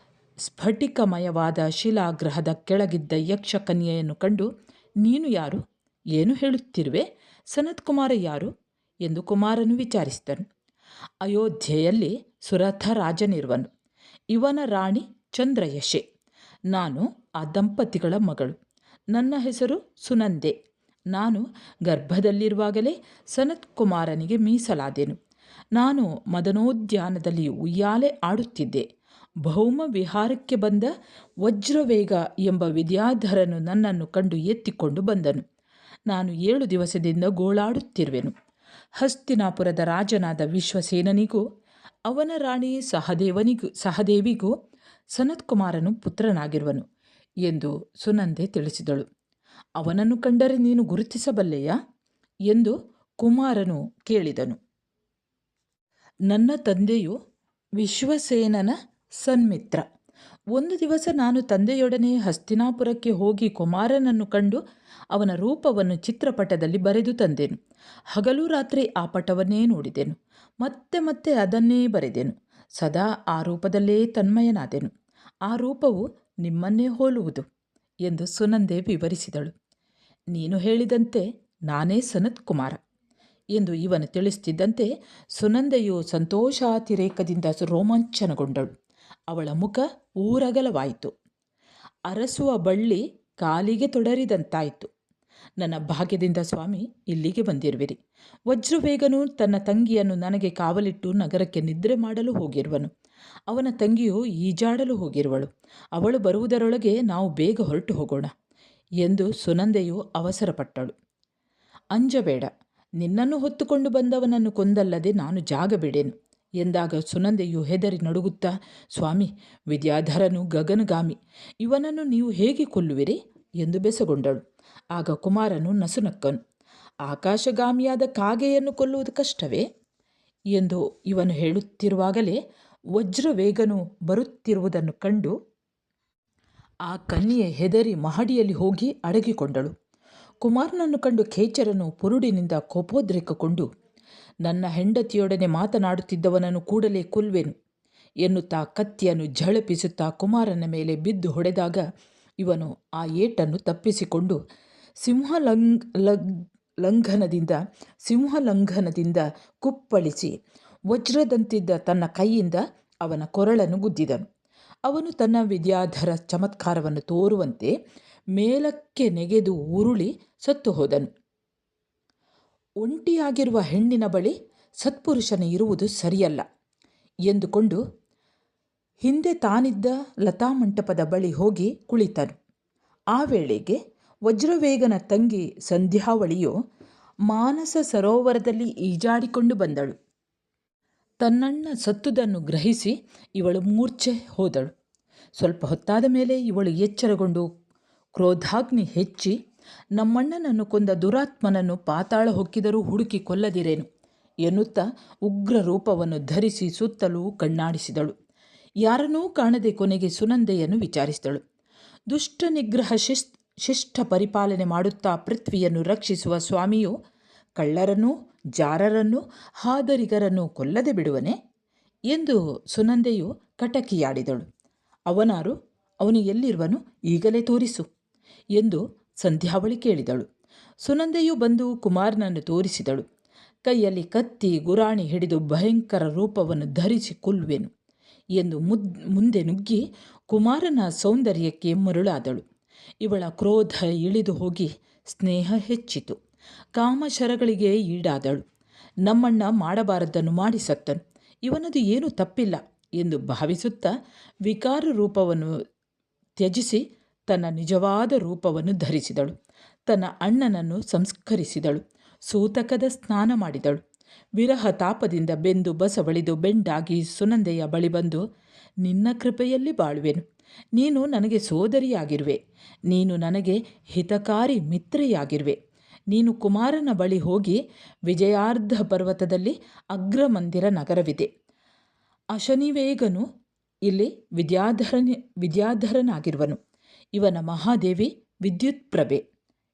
ಸ್ಫಟಿಕಮಯವಾದ ಶಿಲಾಗ್ರಹದ ಕೆಳಗಿದ್ದ ಯಕ್ಷಕನ್ಯೆಯನ್ನು ಕಂಡು, ನೀನು ಯಾರು? ಏನು ಹೇಳುತ್ತಿರುವೆ? ಸನತ್ಕುಮಾರ ಯಾರು ಎಂದು ಕುಮಾರನು ವಿಚಾರಿಸಿದನು. ಅಯೋಧ್ಯೆಯಲ್ಲಿ ಸುರಥ ರಾಜನಿರುವನು. ಇವನ ರಾಣಿ ಚಂದ್ರಯಶೆ. ನಾನು ಆ ದಂಪತಿಗಳ ಮಗಳು. ನನ್ನ ಹೆಸರು ಸುನಂದೆ. ನಾನು ಗರ್ಭದಲ್ಲಿರುವಾಗಲೇ ಸನತ್ಕುಮಾರನಿಗೆ ಮೀಸಲಾದೆನು. ನಾನು ಮದನೋದ್ಯಾನದಲ್ಲಿ ಉಯ್ಯಾಲೆ ಆಡುತ್ತಿದ್ದೆ. ಭೌಮ ವಿಹಾರಕ್ಕೆ ಬಂದ ವಜ್ರವೇಗ ಎಂಬ ವಿದ್ಯಾಧರನು ನನ್ನನ್ನು ಕಂಡು ಎತ್ತಿಕೊಂಡು ಬಂದನು. ನಾನು 7 ದಿವಸದಿಂದ ಗೋಳಾಡುತ್ತಿರುವೆನು. ಹಸ್ತಿನಾಪುರದ ರಾಜನಾದ ವಿಶ್ವಸೇನನಿಗೂ ಅವನ ರಾಣಿ ಸಹದೇವಿಗೂ ಸನತ್ಕುಮಾರನು ಪುತ್ರನಾಗಿರುವನು ಎಂದು ಸುನಂದೆ ತಿಳಿಸಿದಳು. ಅವನನ್ನು ಕಂಡರೆ ನೀನು ಗುರುತಿಸಬಲ್ಲೆಯಾ ಎಂದು ಕುಮಾರನು ಕೇಳಿದನು. ನನ್ನ ತಂದೆಯು ವಿಶ್ವಸೇನನ ಸನ್ಮಿತ್ರ. ಒಂದು ದಿವಸ ನಾನು ತಂದೆಯೊಡನೆ ಹಸ್ತಿನಾಪುರಕ್ಕೆ ಹೋಗಿ ಕುಮಾರನನ್ನು ಕಂಡು ಅವನ ರೂಪವನ್ನು ಚಿತ್ರಪಟದಲ್ಲಿ ಬರೆದು ತಂದೆನು. ಹಗಲು ರಾತ್ರಿ ಆ ಪಟವನ್ನೇ ನೋಡಿದೆನು. ಮತ್ತೆ ಮತ್ತೆ ಅದನ್ನೇ ಬರೆದೆನು. ಸದಾ ಆ ರೂಪದಲ್ಲೇ ತನ್ಮಯನಾದೆನು. ಆ ರೂಪವು ನಿಮ್ಮನ್ನೇ ಹೋಲುವುದು ಎಂದು ಸುನಂದೆ ವಿವರಿಸಿದಳು. ನೀನು ಹೇಳಿದಂತೆ ನಾನೇ ಸನತ್ಕುಮಾರ ಎಂದು ಇವನು ತಿಳಿಸುತ್ತಿದ್ದಂತೆ ಸುನಂದೆಯು ಸಂತೋಷಾತಿರೇಕದಿಂದ ರೋಮಾಂಚನಗೊಂಡಳು. ಅವಳ ಮುಖ ಊರಗಲವಾಯಿತು. ಅರಸುವ ಬಳ್ಳಿ ಕಾಲಿಗೆ ತೊಡರಿದಂತಾಯಿತು. ನನ್ನ ಭಾಗ್ಯದಿಂದ ಸ್ವಾಮಿ ಇಲ್ಲಿಗೆ ಬಂದಿರುವಿರಿ. ವಜ್ರವೇಗನು ತನ್ನ ತಂಗಿಯನ್ನು ನನಗೆ ಕಾವಲಿಟ್ಟು ನಗರಕ್ಕೆ ನಿದ್ರೆ ಮಾಡಲು ಹೋಗಿರುವನು. ಅವನ ತಂಗಿಯು ಈಜಾಡಲು ಹೋಗಿರುವಳು. ಅವಳು ಬರುವುದರೊಳಗೆ ನಾವು ಬೇಗ ಹೊರಟು ಹೋಗೋಣ ಎಂದು ಸುನಂದೆಯು ಅವಸರಪಟ್ಟಳು. ಅಂಜಬೇಡ, ನಿನ್ನನ್ನು ಹೊತ್ತುಕೊಂಡು ಬಂದವನನ್ನು ಕೊಂದಲ್ಲದೆ ನಾನು ಜಾಗ ಬಿಡೆನು ಎಂದಾಗ ಸುನಂದೆಯು ಹೆದರಿ ನಡುಗುತ್ತಾ, ಸ್ವಾಮಿ, ವಿದ್ಯಾಧರನು ಗಗನಗಾಮಿ. ಇವನನ್ನು ನೀವು ಹೇಗೆ ಕೊಲ್ಲುವಿರಿ ಎಂದು ಬೆಸಗೊಂಡಳು. ಆಗ ಕುಮಾರನು ನಸುನಕ್ಕನು. ಆಕಾಶಗಾಮಿಯಾದ ಕಾಗೆಯನ್ನು ಕೊಲ್ಲುವುದು ಕಷ್ಟವೇ ಎಂದು ಇವನು ಹೇಳುತ್ತಿರುವಾಗಲೇ ವಜ್ರವೇಗನು ಬರುತ್ತಿರುವುದನ್ನು ಕಂಡು ಆ ಕನ್ಯೆ ಹೆದರಿ ಮಹಡಿಯಲ್ಲಿ ಹೋಗಿ ಅಡಗಿಕೊಂಡಳು. ಕುಮಾರನನ್ನು ಕಂಡು ಖೇಚರನು ಪುರುಡಿನಿಂದ ಕೋಪೋದ್ರೇಕಗೊಂಡು, ನನ್ನ ಹೆಂಡತಿಯೊಡನೆ ಮಾತನಾಡುತ್ತಿದ್ದವನನ್ನು ಕೂಡಲೇ ಕೊಲ್ವೆನು ಎನ್ನುತ್ತಾ ಕತ್ತಿಯನ್ನು ಝಳಪಿಸುತ್ತಾ ಕುಮಾರನ ಮೇಲೆ ಬಿದ್ದು ಹೊಡೆದಾಗ ಇವನು ಆ ಏಟನ್ನು ತಪ್ಪಿಸಿಕೊಂಡು ಸಿಂಹಲಂಘನದಿಂದ ಕುಪ್ಪಳಿಸಿ ವಜ್ರದಂತಿದ್ದ ತನ್ನ ಕೈಯಿಂದ ಅವನ ಕೊರಳನ್ನು ಗುದ್ದಿದನು. ಅವನು ತನ್ನ ವಿದ್ಯಾಧರ ಚಮತ್ಕಾರವನ್ನು ತೋರುವಂತೆ ಮೇಲಕ್ಕೆ ನೆಗೆದು ಉರುಳಿ ಸತ್ತು ಹೋದನು. ಒಂಟಿಯಾಗಿರುವ ಹೆಣ್ಣಿನ ಬಳಿ ಸತ್ಪುರುಷನ ಇರುವುದು ಸರಿಯಲ್ಲ ಎಂದುಕೊಂಡು ಹಿಂದೆ ತಾನಿದ್ದ ಲತಾಮಂಟಪದ ಬಳಿ ಹೋಗಿ ಕುಳಿತನು. ಆ ವೇಳೆಗೆ ವಜ್ರವೇಗನ ತಂಗಿ ಸಂಧ್ಯಾವಳಿಯು ಮಾನಸ ಸರೋವರದಲ್ಲಿ ಈಜಾಡಿಕೊಂಡು ಬಂದಳು. ತನ್ನಣ್ಣ ಸತ್ತುದನ್ನು ಗ್ರಹಿಸಿ ಇವಳು ಮೂರ್ಛೆ ಹೋದಳು. ಸ್ವಲ್ಪ ಹೊತ್ತಾದ ಮೇಲೆ ಇವಳು ಎಚ್ಚರಗೊಂಡು ಕ್ರೋಧಾಗ್ನಿ ಹೆಚ್ಚಿ, ನಮ್ಮಣ್ಣನನ್ನು ಕೊಂದ ದುರಾತ್ಮನನ್ನು ಪಾತಾಳ ಹೊಕ್ಕಿದರೂ ಹುಡುಕಿ ಕೊಲ್ಲದಿರೇನು ಎನ್ನುತ್ತಾ ಉಗ್ರ ರೂಪವನ್ನು ಧರಿಸಿ ಸುತ್ತಲೂ ಕಣ್ಣಾಡಿಸಿದಳು. ಯಾರನ್ನೂ ಕಾಣದೆ ಕೊನೆಗೆ ಸುನಂದೆಯನ್ನು ವಿಚಾರಿಸಿದಳು. ದುಷ್ಟ ನಿಗ್ರಹ ಶಿಷ್ಟ ಪರಿಪಾಲನೆ ಮಾಡುತ್ತಾ ಪೃಥ್ವಿಯನ್ನು ರಕ್ಷಿಸುವ ಸ್ವಾಮಿಯು ಕಳ್ಳರನ್ನೂ ಜಾರರನ್ನೂ ಹಾದರಿಗರನ್ನು ಕೊಲ್ಲದೆ ಬಿಡುವನೆ ಎಂದು ಸುನಂದೆಯು ಕಟಕಿಯಾಡಿದಳು. ಅವನಾರು, ಅವನು ಎಲ್ಲಿರುವನು, ಈಗಲೇ ತೋರಿಸು ಎಂದು ಸಂಧ್ಯಾವಳಿ ಕೇಳಿದಳು. ಸುನಂದೆಯು ಬಂದು ಕುಮಾರನನ್ನು ತೋರಿಸಿದಳು. ಕೈಯಲ್ಲಿ ಕತ್ತಿ ಗುರಾಣಿ ಹಿಡಿದು ಭಯಂಕರ ರೂಪವನ್ನು ಧರಿಸಿ ಕೊಲ್ಲುವೆನು ಎಂದು ಮುಂದೆ ನುಗ್ಗಿ ಕುಮಾರನ ಸೌಂದರ್ಯಕ್ಕೆ ಮರುಳಾದಳು. ಇವಳ ಕ್ರೋಧ ಇಳಿದು ಹೋಗಿ ಸ್ನೇಹ ಹೆಚ್ಚಿತು. ಕಾಮಶರಗಳಿಗೆ ಈಡಾದಳು. ನಮ್ಮಣ್ಣ ಮಾಡಬಾರದನ್ನು ಮಾಡಿ ಸತ್ತನು, ಇವನದು ಏನೂ ತಪ್ಪಿಲ್ಲ ಎಂದು ಭಾವಿಸುತ್ತಾ ವಿಕಾರ ರೂಪವನ್ನು ತ್ಯಜಿಸಿ ತನ್ನ ನಿಜವಾದ ರೂಪವನ್ನು ಧರಿಸಿದಳು. ತನ್ನ ಅಣ್ಣನನ್ನು ಸಂಸ್ಕರಿಸಿದಳು. ಸೂತಕದ ಸ್ನಾನ ಮಾಡಿದಳು. ವಿರಹ ತಾಪದಿಂದ ಬೆಂದು ಬಸವಳಿದು ಬೆಂಡಾಗಿ ಸುನಂದೆಯ ಬಳಿ ಬಂದು, ನಿನ್ನ ಕೃಪೆಯಲ್ಲಿ ಬಾಳುವೆನು. ನೀನು ನನಗೆ ಸೋದರಿಯಾಗಿರುವೆ. ನೀನು ನನಗೆ ಹಿತಕಾರಿ ಮಿತ್ರೆಯಾಗಿರುವೆ. ನೀನು ಕುಮಾರನ ಬಳಿ ಹೋಗಿ, ವಿಜಯಾರ್ಧ ಪರ್ವತದಲ್ಲಿ ಅಗ್ರಮಂದಿರ ನಗರವಿದೆ. ಅಶನಿವೇಗನು ಇಲ್ಲಿ ವಿದ್ಯಾಧರನಾಗಿರುವನು. ಇವನ ಮಹಾದೇವಿ ವಿದ್ಯುತ್ಪ್ರಭೆ.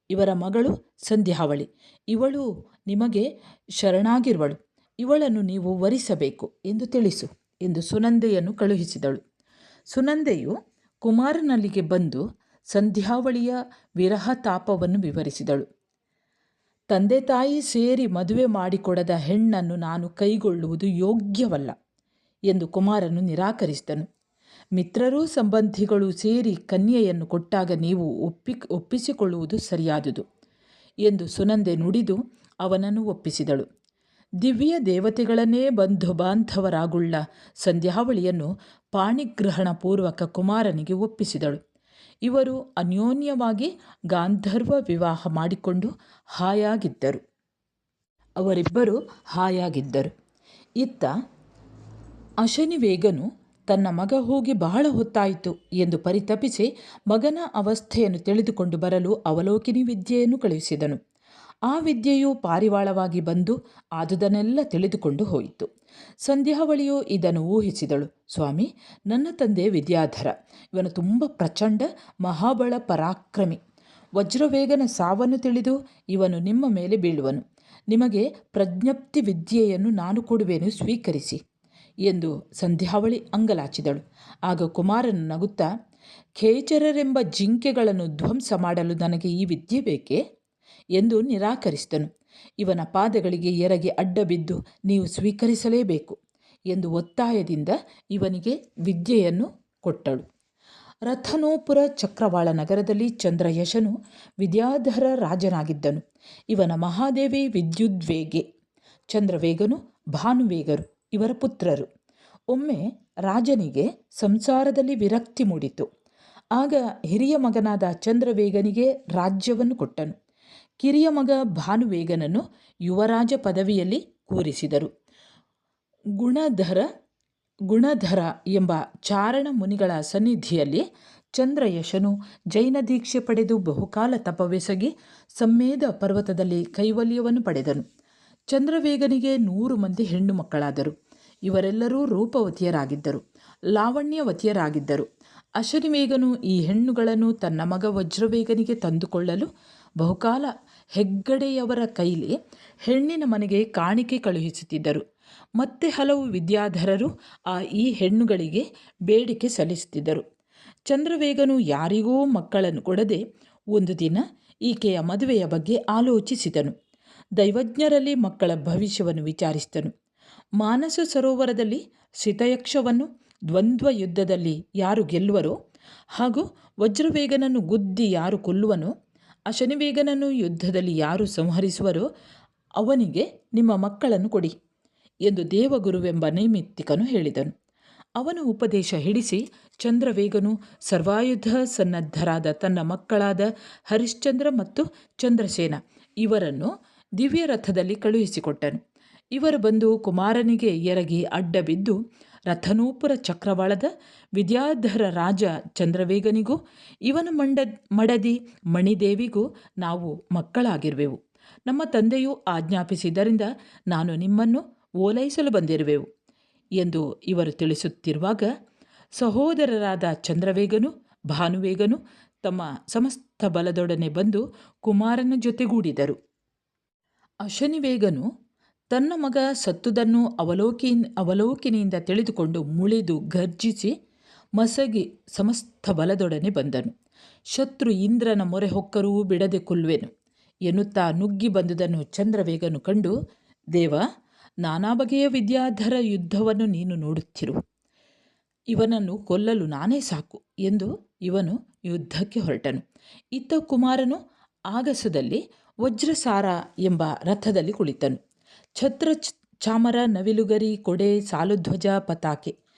ಇವರ ಮಗಳು ಸಂಧ್ಯಾವಳಿ. ಇವಳು ನಿಮಗೆ ಶರಣಾಗಿರುವಳು. ಇವಳನ್ನು ನೀವು ವರಿಸಬೇಕು ಎಂದು ತಿಳಿಸು ಎಂದು ಸುನಂದೆಯನ್ನು ಕಳುಹಿಸಿದಳು. ಸುನಂದೆಯು ಕುಮಾರನಲ್ಲಿಗೆ ಬಂದು ಸಂಧ್ಯಾವಳಿಯ ವಿರಹ ತಾಪವನ್ನು ವಿವರಿಸಿದಳು. ತಂದೆ ತಾಯಿ ಸೇರಿ ಮದುವೆ ಮಾಡಿಕೊಡದ ಹೆಣ್ಣನ್ನು ನಾನು ಕೈಗೊಳ್ಳುವುದು ಯೋಗ್ಯವಲ್ಲ ಎಂದು ಕುಮಾರನು ನಿರಾಕರಿಸಿದನು. ಮಿತ್ರರೂ ಸಂಬಂಧಿಗಳು ಸೇರಿ ಕನ್ಯೆಯನ್ನು ಕೊಟ್ಟಾಗ ನೀವು ಒಪ್ಪಿಸಿಕೊಳ್ಳುವುದು ಸರಿಯಾದುದು ಎಂದು ಸುನಂದೆ ನುಡಿದು ಅವನನ್ನು ಒಪ್ಪಿಸಿದಳು. ದಿವ್ಯ ದೇವತೆಗಳನ್ನೇ ಬಂಧು ಬಾಂಧವರಾಗುಳ್ಳ ಸಂಧ್ಯಾವಳಿಯನ್ನು ಪಾಣಿಗ್ರಹಣ ಪೂರ್ವಕ ಕುಮಾರನಿಗೆ ಒಪ್ಪಿಸಿದಳು. ಇವರು ಅನ್ಯೋನ್ಯವಾಗಿ ಗಾಂಧರ್ವ ವಿವಾಹ ಮಾಡಿಕೊಂಡು ಅವರಿಬ್ಬರು ಹಾಯಾಗಿದ್ದರು. ಇತ್ತ ಅಶನಿವೇಗನು ತನ್ನ ಮಗ ಹೋಗಿ ಬಹಳ ಹೊತ್ತಾಯಿತು ಎಂದು ಪರಿತಪಿಸಿ ಮಗನ ಅವಸ್ಥೆಯನ್ನು ತಿಳಿದುಕೊಂಡು ಬರಲು ಅವಲೋಕಿನಿ ವಿದ್ಯೆಯನ್ನು ಕಳುಹಿಸಿದನು. ಆ ವಿದ್ಯೆಯು ಪಾರಿವಾಳವಾಗಿ ಬಂದು ಆದುದನ್ನೆಲ್ಲ ತಿಳಿದುಕೊಂಡು ಹೋಯಿತು. ಸಂಧ್ಯಾವಳಿಯು ಇದನ್ನು ಊಹಿಸಿದಳು. ಸ್ವಾಮಿ, ನನ್ನ ತಂದೆ ವಿದ್ಯಾಧರ. ಇವನು ತುಂಬ ಪ್ರಚಂಡ ಮಹಾಬಲ ಪರಾಕ್ರಮಿ. ವಜ್ರವೇಗನ ಸಾವನ್ನು ತಿಳಿದು ಇವನು ನಿಮ್ಮ ಮೇಲೆ ಬೀಳುವನು. ನಿಮಗೆ ಪ್ರಜ್ಞಪ್ತಿ ವಿದ್ಯೆಯನ್ನು ನಾನು ಕೊಡುವೆನು, ಸ್ವೀಕರಿಸಿ ಎಂದು ಸಂಧ್ಯಾವಳಿ ಅಂಗಲಾಚಿದಳು. ಆಗ ಕುಮಾರನು ನಗುತ್ತಾ, ಖೇಚರರೆಂಬ ಜಿಂಕೆಗಳನ್ನು ಧ್ವಂಸ ಮಾಡಲು ನನಗೆ ಈ ವಿದ್ಯೆ ಬೇಕೇ ಎಂದು ನಿರಾಕರಿಸಿದನು. ಇವನ ಪಾದಗಳಿಗೆ ಎರಗಿ ಅಡ್ಡಬಿದ್ದು ನೀವು ಸ್ವೀಕರಿಸಲೇಬೇಕು ಎಂದು ಒತ್ತಾಯದಿಂದ ಇವನಿಗೆ ವಿದ್ಯೆಯನ್ನು ಕೊಟ್ಟಳು. ರಥನೋಪುರ ಚಕ್ರವಾಳ ನಗರದಲ್ಲಿ ಚಂದ್ರಯಶನು ವಿದ್ಯಾಧರ ರಾಜನಾಗಿದ್ದನು. ಇವನ ಮಹಾದೇವಿ ವಿದ್ಯುದ್ವೇಗೆ. ಚಂದ್ರವೇಗನು ಭಾನುವೇಗರು ಇವರ ಪುತ್ರರು. ಒಮ್ಮೆ ರಾಜನಿಗೆ ಸಂಸಾರದಲ್ಲಿ ವಿರಕ್ತಿ ಮೂಡಿತು. ಆಗ ಹಿರಿಯ ಮಗನಾದ ಚಂದ್ರವೇಗನಿಗೆ ರಾಜ್ಯವನ್ನು ಕೊಟ್ಟನು. ಕಿರಿಯ ಮಗ ಭಾನುವೇಗನನ್ನು ಯುವರಾಜ ಪದವಿಯಲ್ಲಿ ಕೂರಿಸಿದರು. ಗುಣಧರ ಎಂಬ ಚಾರಣ ಮುನಿಗಳ ಸನ್ನಿಧಿಯಲ್ಲಿ ಚಂದ್ರಯಶನು ಜೈನ ದೀಕ್ಷೆ ಪಡೆದು ಬಹುಕಾಲ ತಪವೆಸಗಿ ಸಮ್ಮೇದ ಪರ್ವತದಲ್ಲಿ ಕೈವಲ್ಯವನ್ನು ಪಡೆದನು. ಚಂದ್ರವೇಗನಿಗೆ 100 ಮಂದಿ ಹೆಣ್ಣು ಮಕ್ಕಳಾದರು. ಇವರೆಲ್ಲರೂ ರೂಪವತಿಯರಾಗಿದ್ದರು, ಲಾವಣ್ಯವತಿಯರಾಗಿದ್ದರು. ಅಶನಿವೇಗನು ಈ ಹೆಣ್ಣುಗಳನ್ನು ತನ್ನ ಮಗ ವಜ್ರವೇಗನಿಗೆ ತಂದುಕೊಳ್ಳಲು ಬಹುಕಾಲ ಹೆಗ್ಗಡೆಯವರ ಕೈಲಿ ಹೆಣ್ಣಿನ ಮನೆಗೆ ಕಾಣಿಕೆ ಕಳುಹಿಸುತ್ತಿದ್ದರು. ಮತ್ತೆ ಹಲವು ವಿದ್ಯಾಧರರು ಈ ಹೆಣ್ಣುಗಳಿಗೆ ಬೇಡಿಕೆ ಸಲ್ಲಿಸುತ್ತಿದ್ದರು. ಚಂದ್ರವೇಗನು ಯಾರಿಗೂ ಮಕ್ಕಳನ್ನು ಕೊಡದೆ ಒಂದು ದಿನ ಈಕೆಯ ಮದುವೆಯ ಬಗ್ಗೆ ಆಲೋಚಿಸಿದನು. ದೈವಜ್ಞರಲ್ಲಿ ಮಕ್ಕಳ ಭವಿಷ್ಯವನ್ನು ವಿಚಾರಿಸಿದನು. ಮಾನಸ ಸರೋವರದಲ್ಲಿ ಸಿತಯಕ್ಷವನ್ನು ದ್ವಂದ್ವ ಯುದ್ಧದಲ್ಲಿ ಯಾರು ಗೆಲ್ಲುವರೋ ಹಾಗೂ ವಜ್ರವೇಗನನ್ನು ಗುದ್ದಿ ಯಾರು ಕೊಲ್ಲುವನೋ, ಅಶನಿವೇಗನನ್ನು ಯುದ್ಧದಲ್ಲಿ ಯಾರು ಸಂಹರಿಸುವರೋ ಅವನಿಗೆ ನಿಮ್ಮ ಮಕ್ಕಳನ್ನು ಕೊಡಿ ಎಂದು ದೇವಗುರುವೆಂಬ ನೈಮಿತ್ತಿಕನು ಹೇಳಿದನು. ಅವನ ಉಪದೇಶ ಹಿಡಿಸಿ ಚಂದ್ರವೇಗನು ಸರ್ವಾಯುಧ ಸನ್ನದ್ಧರಾದ ತನ್ನ ಮಕ್ಕಳಾದ ಹರಿಶ್ಚಂದ್ರ ಮತ್ತು ಚಂದ್ರಸೇನ ಇವರನ್ನು ದಿವ್ಯ ರಥದಲ್ಲಿ ಕಳುಹಿಸಿಕೊಟ್ಟನು. ಇವರು ಬಂದು ಕುಮಾರನಿಗೆ ಎರಗಿ ಅಡ್ಡಬಿದ್ದು, ರಥನೋಪುರ ಚಕ್ರವಾಳದ ವಿದ್ಯಾಧರ ರಾಜ ಚಂದ್ರವೇಗನಿಗೂ ಇವನ ಮಡದಿ ಮಣಿದೇವಿಗೂ ನಾವು ಮಕ್ಕಳಾಗಿರುವೆವು. ನಮ್ಮ ತಂದೆಯು ಆಜ್ಞಾಪಿಸಿದ್ದರಿಂದ ನಾನು ನಿಮ್ಮನ್ನು ಓಲೈಸಲು ಬಂದಿರುವೆವು ಎಂದು ಇವರು ತಿಳಿಸುತ್ತಿರುವಾಗ ಸಹೋದರರಾದ ಚಂದ್ರವೇಗನು ಭಾನುವೇಗನು ತಮ್ಮ ಸಮಸ್ತ ಬಲದೊಡನೆ ಬಂದು ಕುಮಾರನ ಜೊತೆಗೂಡಿದರು. ಅಶನಿವೇಗನು ತನ್ನ ಮಗ ಸತ್ತುದನ್ನು ಅವಲೋಕಿನಿಂದ ತಿಳಿದುಕೊಂಡು ಮುಳಿದು ಗರ್ಜಿಸಿ ಮಸಗಿ ಸಮಸ್ತ ಬಲದೊಡನೆ ಬಂದನು. ಶತ್ರು ಇಂದ್ರನ ಮೊರೆ ಹೊಕ್ಕರೂ ಬಿಡದೆ ಕೊಲ್ಲುವೆನು ಎನ್ನುತ್ತಾ ನುಗ್ಗಿ ಬಂದುದನ್ನು ಚಂದ್ರವೇಗನು ಕಂಡು, ದೇವ, ನಾನಾ ಬಗೆಯ ವಿದ್ಯಾಧರ ಯುದ್ಧವನ್ನು ನೀನು ನೋಡುತ್ತಿರು, ಇವನನ್ನು ಕೊಲ್ಲಲು ನಾನೇ ಸಾಕು ಎಂದು ಇವನು ಯುದ್ಧಕ್ಕೆ ಹೊರಟನು. ಇತ್ತ ಕುಮಾರನು ಆಗಸದಲ್ಲಿ ವಜ್ರಸಾರ ಎಂಬ ರಥದಲ್ಲಿ ಕುಳಿತನು. ಛತ್ರ ಚಾಮರ, ನವಿಲುಗರಿ, ಕೊಡೆ, ಸಾಲುಧ್ವಜ, ಪತಾಕೆ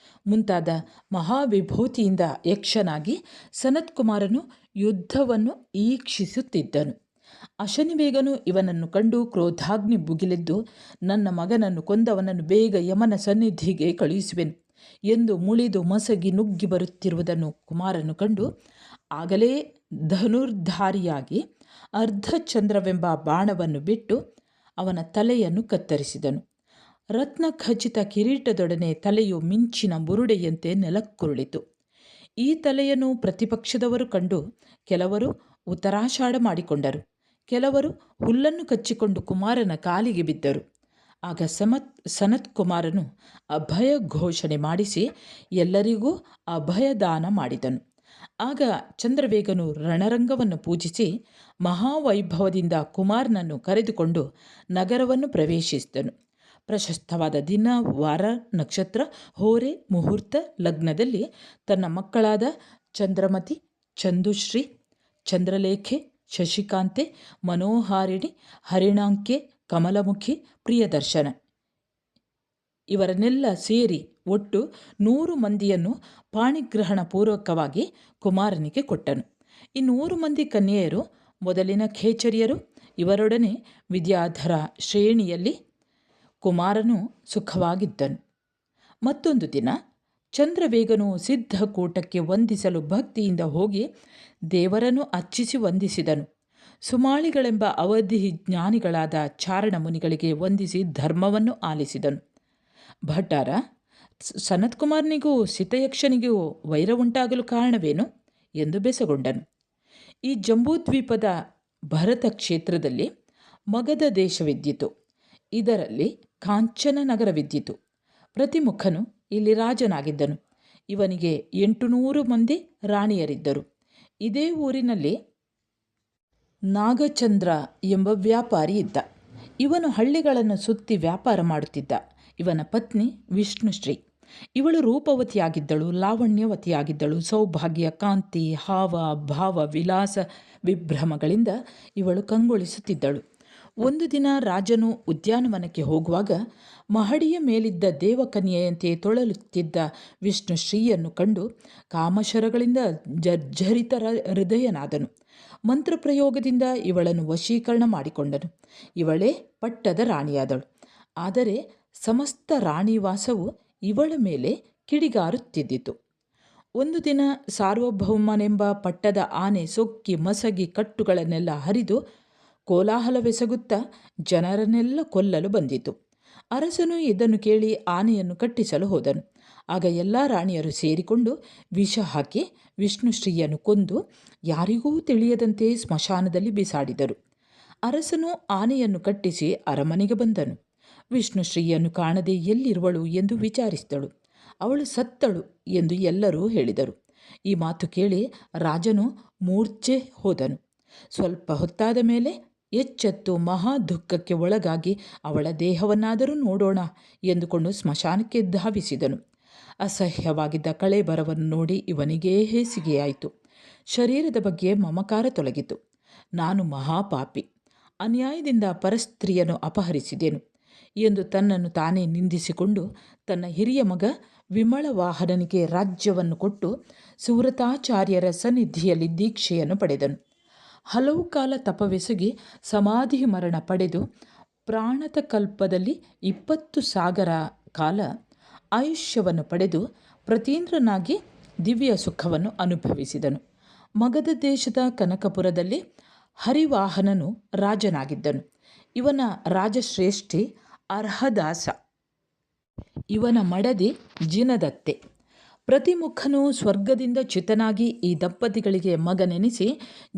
ಮುಂತಾದ ಮಹಾವಿಭೂತಿಯಿಂದ ಯಕ್ಷನಾಗಿ ಸನತ್ಕುಮಾರನು ಯುದ್ಧವನ್ನು ಈಕ್ಷಿಸುತ್ತಿದ್ದನು. ಅಶನಿವೇಗನು ಇವನನ್ನು ಕಂಡು ಕ್ರೋಧಾಗ್ನಿ ಭುಗಿಲೆದ್ದು, ನನ್ನ ಮಗನನ್ನು ಕೊಂದವನನ್ನು ಬೇಗ ಯಮನ ಸನ್ನಿಧಿಗೆ ಕಳುಹಿಸುವೆನು ಎಂದು ಮುಳಿದು ಮಸಗಿ ನುಗ್ಗಿ ಬರುತ್ತಿರುವುದನ್ನು ಕುಮಾರನು ಕಂಡು, ಆಗಲೇ ಧನುರ್ಧಾರಿಯಾಗಿ ಅರ್ಧಚಂದ್ರವೆಂಬ ಬಾಣವನ್ನು ಬಿಟ್ಟು ಅವನ ತಲೆಯನ್ನು ಕತ್ತರಿಸಿದನು. ರತ್ನಖಚಿತ ಕಿರೀಟದೊಡನೆ ತಲೆಯು ಮಿಂಚಿನ ಬುರುಡೆಯಂತೆ ನೆಲಕ್ಕುರುಳಿತು. ಈ ತಲೆಯನ್ನು ಪ್ರತಿಪಕ್ಷದವರು ಕಂಡು ಕೆಲವರು ಉತ್ತರಾಷಾಢ ಮಾಡಿಕೊಂಡರು, ಕೆಲವರು ಹುಲ್ಲನ್ನು ಕಚ್ಚಿಕೊಂಡು ಕುಮಾರನ ಕಾಲಿಗೆ ಬಿದ್ದರು. ಆಗ ಸನತ್ಕುಮಾರನು ಅಭಯ ಘೋಷಣೆ ಮಾಡಿಸಿ ಎಲ್ಲರಿಗೂ ಅಭಯದಾನ ಮಾಡಿದನು. ಆಗ ಚಂದ್ರವೇಗನು ರಣರಂಗವನ್ನು ಪೂಜಿಸಿ ಮಹಾವೈಭವದಿಂದ ಕುಮಾರನನ್ನು ಕರೆದುಕೊಂಡು ನಗರವನ್ನು ಪ್ರವೇಶಿಸಿದನು. ಪ್ರಶಸ್ತವಾದ ದಿನ, ವಾರ, ನಕ್ಷತ್ರ, ಹೋರೆ, ಮುಹೂರ್ತ, ಲಗ್ನದಲ್ಲಿ ತನ್ನ ಮಕ್ಕಳಾದ ಚಂದ್ರಮತಿ, ಚಂದುಶ್ರೀ, ಚಂದ್ರಲೇಖೆ, ಶಶಿಕಾಂತೆ, ಮನೋಹಾರಿಣಿ, ಹರಿಣಾಂಕೆ, ಕಮಲಮುಖಿ, ಪ್ರಿಯದರ್ಶನ ಇವರನ್ನೆಲ್ಲ ಸೇರಿ ಒಟ್ಟು 100 ಮಂದಿಯನ್ನು ಪಾಣಿಗ್ರಹಣ ಪೂರ್ವಕವಾಗಿ ಕುಮಾರನಿಗೆ ಕೊಟ್ಟನು. ಈ 100 ಮಂದಿ ಕನ್ಯೆಯರು ಮೊದಲಿನ ಖೇಚರಿಯರು. ಇವರೊಡನೆ ವಿದ್ಯಾಧರ ಶ್ರೇಣಿಯಲ್ಲಿ ಕುಮಾರನು ಸುಖವಾಗಿದ್ದನು. ಮತ್ತೊಂದು ದಿನ ಚಂದ್ರವೇಗನು ಸಿದ್ಧಕೂಟಕ್ಕೆ ವಂದಿಸಲು ಭಕ್ತಿಯಿಂದ ಹೋಗಿ ದೇವರನ್ನು ಅರ್ಚಿಸಿ ವಂದಿಸಿದನು. ಸುಮಾಳಿಗಳೆಂಬ ಅವಧಿ ಜ್ಞಾನಿಗಳಾದ ಚಾರಣ ಮುನಿಗಳಿಗೆ ವಂದಿಸಿ ಧರ್ಮವನ್ನು ಆಲಿಸಿದನು. ಭಟ್ಟಾರ, ಸನತ್ಕುಮಾರನಿಗೂ ಸಿತಯಕ್ಷನಿಗೂ ವೈರ ಉಂಟಾಗಲು ಕಾರಣವೇನು ಎಂದು ಬೆಸಗೊಂಡನು. ಈ ಜಂಬೂದ್ವೀಪದ ಭರತ ಕ್ಷೇತ್ರದಲ್ಲಿ ಮಗಧ ದೇಶವಿದ್ದಿತು. ಇದರಲ್ಲಿ ಕಾಂಚನ ನಗರವಿದ್ದಿತು. ಪ್ರತಿಮುಖನು ಇಲ್ಲಿ ರಾಜನಾಗಿದ್ದನು. ಇವನಿಗೆ 800 ಮಂದಿ ರಾಣಿಯರಿದ್ದರು. ಇದೇ ಊರಿನಲ್ಲಿ ನಾಗಚಂದ್ರ ಎಂಬ ವ್ಯಾಪಾರಿ ಇದ್ದ. ಇವನು ಹಳ್ಳಿಗಳನ್ನು ಸುತ್ತಿ ವ್ಯಾಪಾರ ಮಾಡುತ್ತಿದ್ದ. ಇವನ ಪತ್ನಿ ವಿಷ್ಣುಶ್ರೀ. ಇವಳು ರೂಪವತಿಯಾಗಿದ್ದಳು, ಲಾವಣ್ಯವತಿಯಾಗಿದ್ದಳು. ಸೌಭಾಗ್ಯ, ಕಾಂತಿ, ಹಾವ ಭಾವ, ವಿಲಾಸ ವಿಭ್ರಮಗಳಿಂದ ಇವಳು ಕಂಗೊಳಿಸುತ್ತಿದ್ದಳು. ಒಂದು ದಿನ ರಾಜನು ಉದ್ಯಾನವನಕ್ಕೆ ಹೋಗುವಾಗ ಮಹಡಿಯ ಮೇಲಿದ್ದ ದೇವಕನ್ಯೆಯಂತೆ ತೊಳಲುತ್ತಿದ್ದ ವಿಷ್ಣುಶ್ರೀಯನ್ನು ಕಂಡು ಕಾಮಶರಗಳಿಂದ ಜರ್ಜರಿತ ಹೃದಯನಾದನು. ಮಂತ್ರಪ್ರಯೋಗದಿಂದ ಇವಳನ್ನು ವಶೀಕರಣ ಮಾಡಿಕೊಂಡನು. ಇವಳೇ ಪಟ್ಟದ ರಾಣಿಯಾದಳು. ಆದರೆ ಸಮಸ್ತ ರಾಣಿವಾಸವು ಇವಳ ಮೇಲೆ ಕಿಡಿಗಾರುತ್ತಿದ್ದಿತು. ಒಂದು ದಿನ ಸಾರ್ವಭೌಮನೆಂಬ ಪಟ್ಟದ ಆನೆ ಸೊಕ್ಕಿ ಮಸಗಿ ಕಟ್ಟುಗಳನ್ನೆಲ್ಲ ಹರಿದು ಕೋಲಾಹಲವೆಸಗುತ್ತಾ ಜನರನ್ನೆಲ್ಲ ಕೊಲ್ಲಲು ಬಂದಿತು. ಅರಸನು ಇದನ್ನು ಕೇಳಿ ಆನೆಯನ್ನು ಕಟ್ಟಿಸಲು ಹೋದನು. ಆಗ ಎಲ್ಲ ರಾಣಿಯರು ಸೇರಿಕೊಂಡು ವಿಷ ಹಾಕಿ ವಿಷ್ಣುಶ್ರೀಯನ್ನು ಕೊಂದು ಯಾರಿಗೂ ತಿಳಿಯದಂತೆ ಸ್ಮಶಾನದಲ್ಲಿ ಬಿಸಾಡಿದರು. ಅರಸನು ಆನೆಯನ್ನು ಕಟ್ಟಿಸಿ ಅರಮನೆಗೆ ಬಂದನು. ವಿಷ್ಣುಶ್ರೀಯನ್ನು ಕಾಣದೆ ಎಲ್ಲಿರುವಳು ಎಂದು ವಿಚಾರಿಸಿದಳು. ಅವಳು ಸತ್ತಳು ಎಂದು ಎಲ್ಲರೂ ಹೇಳಿದರು. ಈ ಮಾತು ಕೇಳಿ ರಾಜನು ಮೂರ್ಛೆ ಹೋದನು. ಸ್ವಲ್ಪ ಹೊತ್ತಾದ ಮೇಲೆ ಎಚ್ಚೆತ್ತು ಮಹಾ ದುಃಖಕ್ಕೆ ಒಳಗಾಗಿ ಅವಳ ದೇಹವನ್ನಾದರೂ ನೋಡೋಣ ಎಂದುಕೊಂಡು ಸ್ಮಶಾನಕ್ಕೆ ಧಾವಿಸಿದನು. ಅಸಹ್ಯವಾಗಿದ್ದ ಕಳೇಬರವನ್ನು ನೋಡಿ ಇವನಿಗೇ ಹೇಸಿಗೆಯಾಯಿತು. ಶರೀರದ ಬಗ್ಗೆ ಮಮಕಾರ ತೊಲಗಿತು. ನಾನು ಮಹಾಪಾಪಿ, ಅನ್ಯಾಯದಿಂದ ಪರಸ್ತ್ರೀಯನ್ನು ಅಪಹರಿಸಿದೆನು ಎಂದು ತನ್ನನ್ನು ತಾನೇ ನಿಂದಿಸಿಕೊಂಡು ತನ್ನ ಹಿರಿಯ ಮಗ ವಿಮಳವಾಹನನಿಗೆ ರಾಜ್ಯವನ್ನು ಕೊಟ್ಟು ಸುವ್ರತಾಚಾರ್ಯರ ಸನ್ನಿಧಿಯಲ್ಲಿ ದೀಕ್ಷೆಯನ್ನು ಪಡೆದನು. ಹಲವು ಕಾಲ ತಪವೆಸಗಿ ಸಮಾಧಿ ಮರಣ ಪಡೆದು ಪ್ರಾಣತಕಲ್ಪದಲ್ಲಿ 20 ಸಾಗರ ಕಾಲ ಆಯುಷ್ಯವನ್ನು ಪಡೆದು ಪ್ರತೀಂದ್ರನಾಗಿ ದಿವ್ಯ ಸುಖವನ್ನು ಅನುಭವಿಸಿದನು. ಮಗಧ ದೇಶದ ಕನಕಪುರದಲ್ಲಿ ಹರಿವಾಹನನು ರಾಜನಾಗಿದ್ದನು. ಇವನ ರಾಜಶ್ರೇಷ್ಠಿ ಅರ್ಹದಾಸ. ಇವನ ಮಡದಿ ಜಿನದತ್ತೆ. ಪ್ರತಿಮುಖನು ಸ್ವರ್ಗದಿಂದ ಚ್ಯುತನಾಗಿ ಈ ದಂಪತಿಗಳಿಗೆ ಮಗನೆನಿಸಿ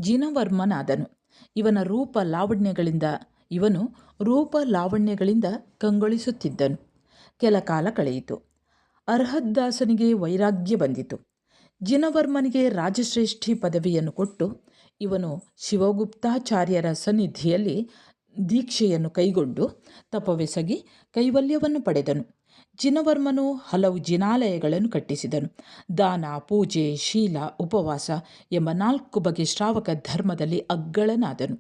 ಜಿನವರ್ಮನಾದನು. ಇವನ ರೂಪ ಲಾವಣ್ಯಗಳಿಂದ ಇವನು ರೂಪ ಲಾವಣ್ಯಗಳಿಂದ ಕಂಗೊಳಿಸುತ್ತಿದ್ದನು. ಕೆಲ ಕಾಲ ಕಳೆಯಿತು. ಅರ್ಹದ್ದಾಸನಿಗೆ ವೈರಾಗ್ಯ ಬಂದಿತು. ಜಿನವರ್ಮನಿಗೆ ರಾಜಶ್ರೇಷ್ಠಿ ಪದವಿಯನ್ನು ಕೊಟ್ಟು ಇವನು ಶಿವಗುಪ್ತಾಚಾರ್ಯರ ಸನ್ನಿಧಿಯಲ್ಲಿ ದೀಕ್ಷೆಯನ್ನು ಕೈಗೊಂಡು ತಪವೆಸಗಿ ಕೈವಲ್ಯವನ್ನು ಪಡೆದನು. ಜಿನವರ್ಮನು ಹಲವು ಜಿನಾಲಯಗಳನ್ನು ಕಟ್ಟಿಸಿದನು. ದಾನ, ಪೂಜೆ, ಶೀಲ, ಉಪವಾಸ ಎಂಬ 4 ಬಗೆ ಶ್ರಾವಕ ಧರ್ಮದಲ್ಲಿ ಅಗ್ಗಳನಾದನು.